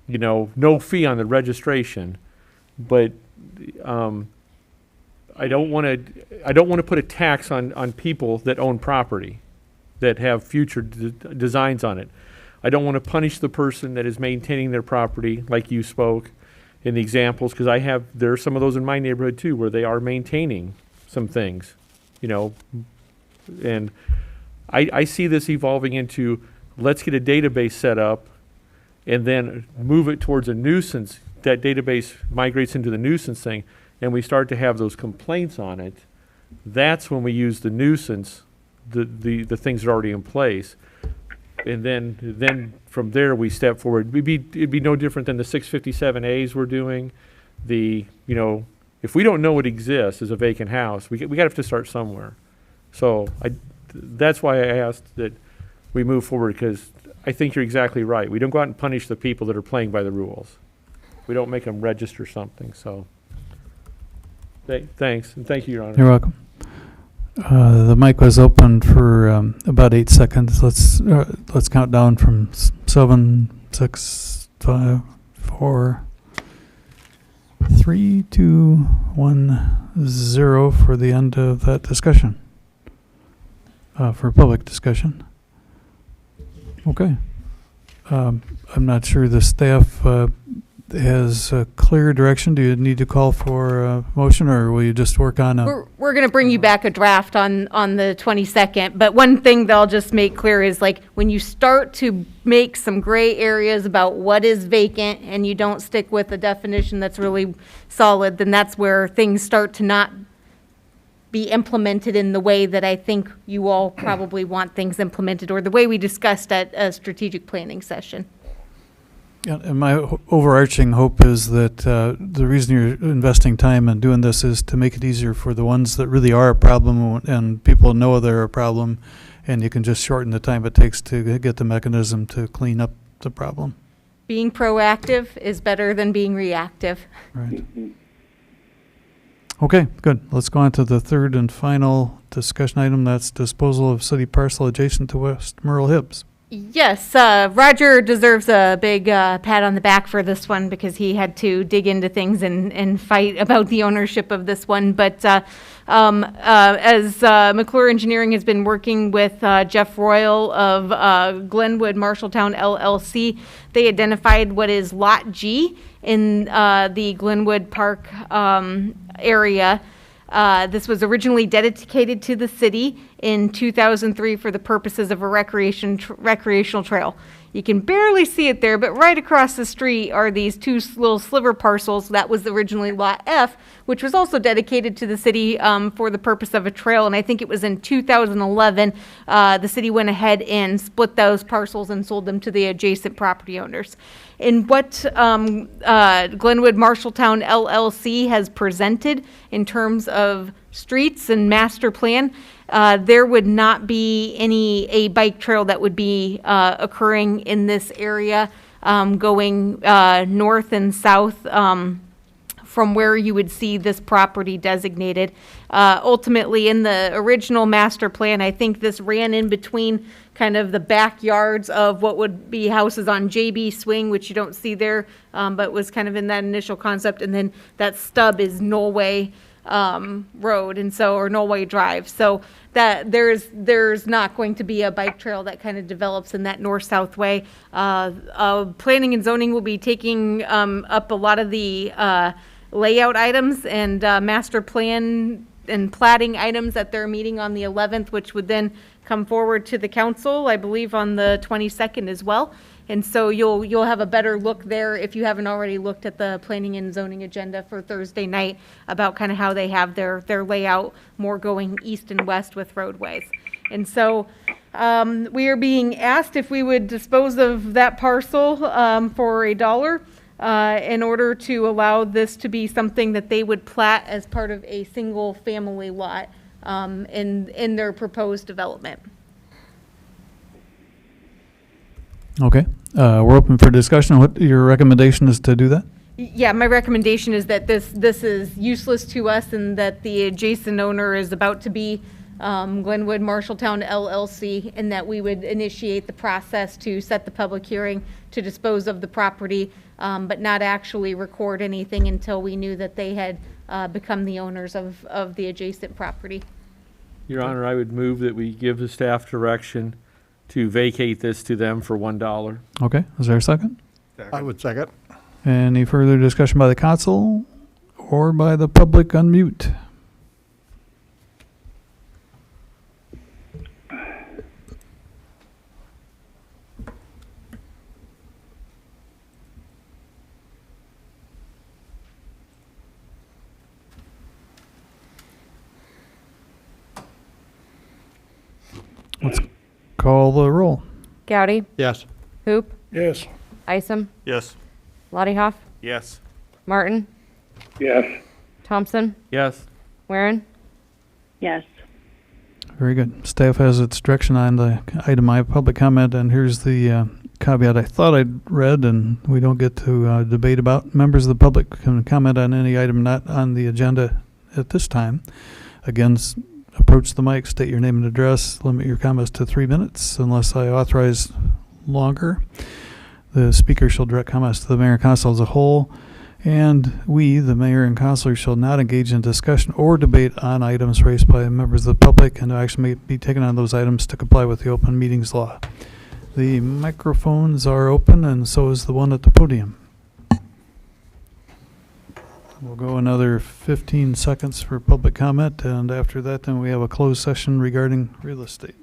S11: You know, no fee on the registration, but I don't want to put a tax on people that own property, that have future designs on it. I don't want to punish the person that is maintaining their property, like you spoke in the examples, because there are some of those in my neighborhood too, where they are maintaining some things, you know. And I see this evolving into, let's get a database set up and then move it towards a nuisance. That database migrates into the nuisance thing, and we start to have those complaints on it. That's when we use the nuisance, the things that are already in place. And then from there we step forward. It'd be no different than the 657As we're doing. You know, if we don't know it exists as a vacant house, we got to have to start somewhere. So that's why I asked that we move forward, because I think you're exactly right. We don't go out and punish the people that are playing by the rules. We don't make them register something. So thanks, and thank you, Your Honor.
S1: You're welcome. The mic was open for about 8 seconds. Let's count down from 7, 6, 5, 4, 3, 2, 1, 0 for the end of that discussion. For public discussion. Okay. I'm not sure the staff has a clear direction. Do you need to call for a motion, or will you just work on a...
S10: We're going to bring you back a draft on the 22nd, but one thing that I'll just make clear is, like, when you start to make some gray areas about what is vacant and you don't stick with a definition that's really solid, then that's where things start to not be implemented in the way that I think you all probably want things implemented, or the way we discussed at a strategic planning session.
S1: Yeah, and my overarching hope is that the reason you're investing time and doing this is to make it easier for the ones that really are a problem, and people know they're a problem, and you can just shorten the time it takes to get the mechanism to clean up the problem.
S10: Being proactive is better than being reactive.
S1: Right. Okay, good. Let's go on to the third and final discussion item. That's disposal of city parcel adjacent to West Merle Hibbs.
S10: Yes, Roger deserves a big pat on the back for this one, because he had to dig into things and fight about the ownership of this one. But as McClure Engineering has been working with Jeff Royal of Glenwood Marshalltown LLC, they identified what is Lot G in the Glenwood Park area. This was originally dedicated to the city in 2003 for the purposes of a recreational trail. You can barely see it there, but right across the street are these two little sliver parcels. That was originally Lot F, which was also dedicated to the city for the purpose of a trail. And I think it was in 2011, the city went ahead and split those parcels and sold them to the adjacent property owners. In what Glenwood Marshalltown LLC has presented in terms of streets and master plan, there would not be a bike trail that would be occurring in this area going north and south from where you would see this property designated. Ultimately, in the original master plan, I think this ran in between kind of the backyards of what would be houses on JB Swing, which you don't see there, but was kind of in that initial concept. And then that stub is Norway Road, and so, or Norway Drive. So that there's not going to be a bike trail that kind of develops in that north-south way. Planning and zoning will be taking up a lot of the layout items and master plan and platting items at their meeting on the 11th, which would then come forward to the council, I believe, on the 22nd as well. And so you'll have a better look there, if you haven't already looked at the planning and zoning agenda for Thursday night, about kind of how they have their layout more going east and west with roadways. And so we are being asked if we would dispose of that parcel for $1 in order to allow this to be something that they would plat as part of a single family lot. in their proposed development.
S1: Okay, we're open for discussion. What your recommendation is to do that?
S10: Yeah, my recommendation is that this is useless to us and that the adjacent owner is about to be Glenwood Marshalltown LLC, and that we would initiate the process to set the public hearing to dispose of the property, but not actually record anything until we knew that they had become the owners of the adjacent property.
S11: Your Honor, I would move that we give the staff direction to vacate this to them for $1.
S1: Okay, is there a second?
S18: I would second.
S1: Any further discussion by the council or by the public on mute? Let's call the roll.
S2: Gowdy,
S18: Yes.
S2: Hoop,
S18: Yes.
S2: Isom,
S8: Yes.
S2: Lottiehoff,
S7: Yes.
S2: Martin,
S9: Yes.
S2: Thompson,
S11: Yes.
S2: Weirin.
S17: Yes.
S1: Very good. Staff has its direction on the item I public comment, and here's the caveat I thought I'd read, and we don't get to debate about. Members of the public can comment on any item not on the agenda at this time. Again, approach the mic, state your name and address, limit your comments to 3 minutes unless I authorize longer. The speaker shall direct comments to the mayor and council as a whole, and we, the mayor and councilor, shall not engage in discussion or debate on items raised by members of the public, and action may be taken on those items to comply with the open meetings law. The microphones are open, and so is the one at the podium. We'll go another 15 seconds for public comment, and after that, then we have a closed session regarding real estate.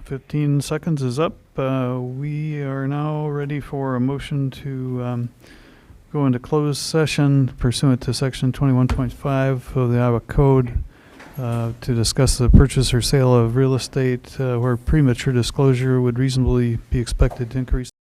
S1: 15 seconds is up. We are now ready for a motion to go into closed session pursuant to section 21.5 of the Iowa Code to discuss the purchase or sale of real estate where premature disclosure would reasonably be expected to increase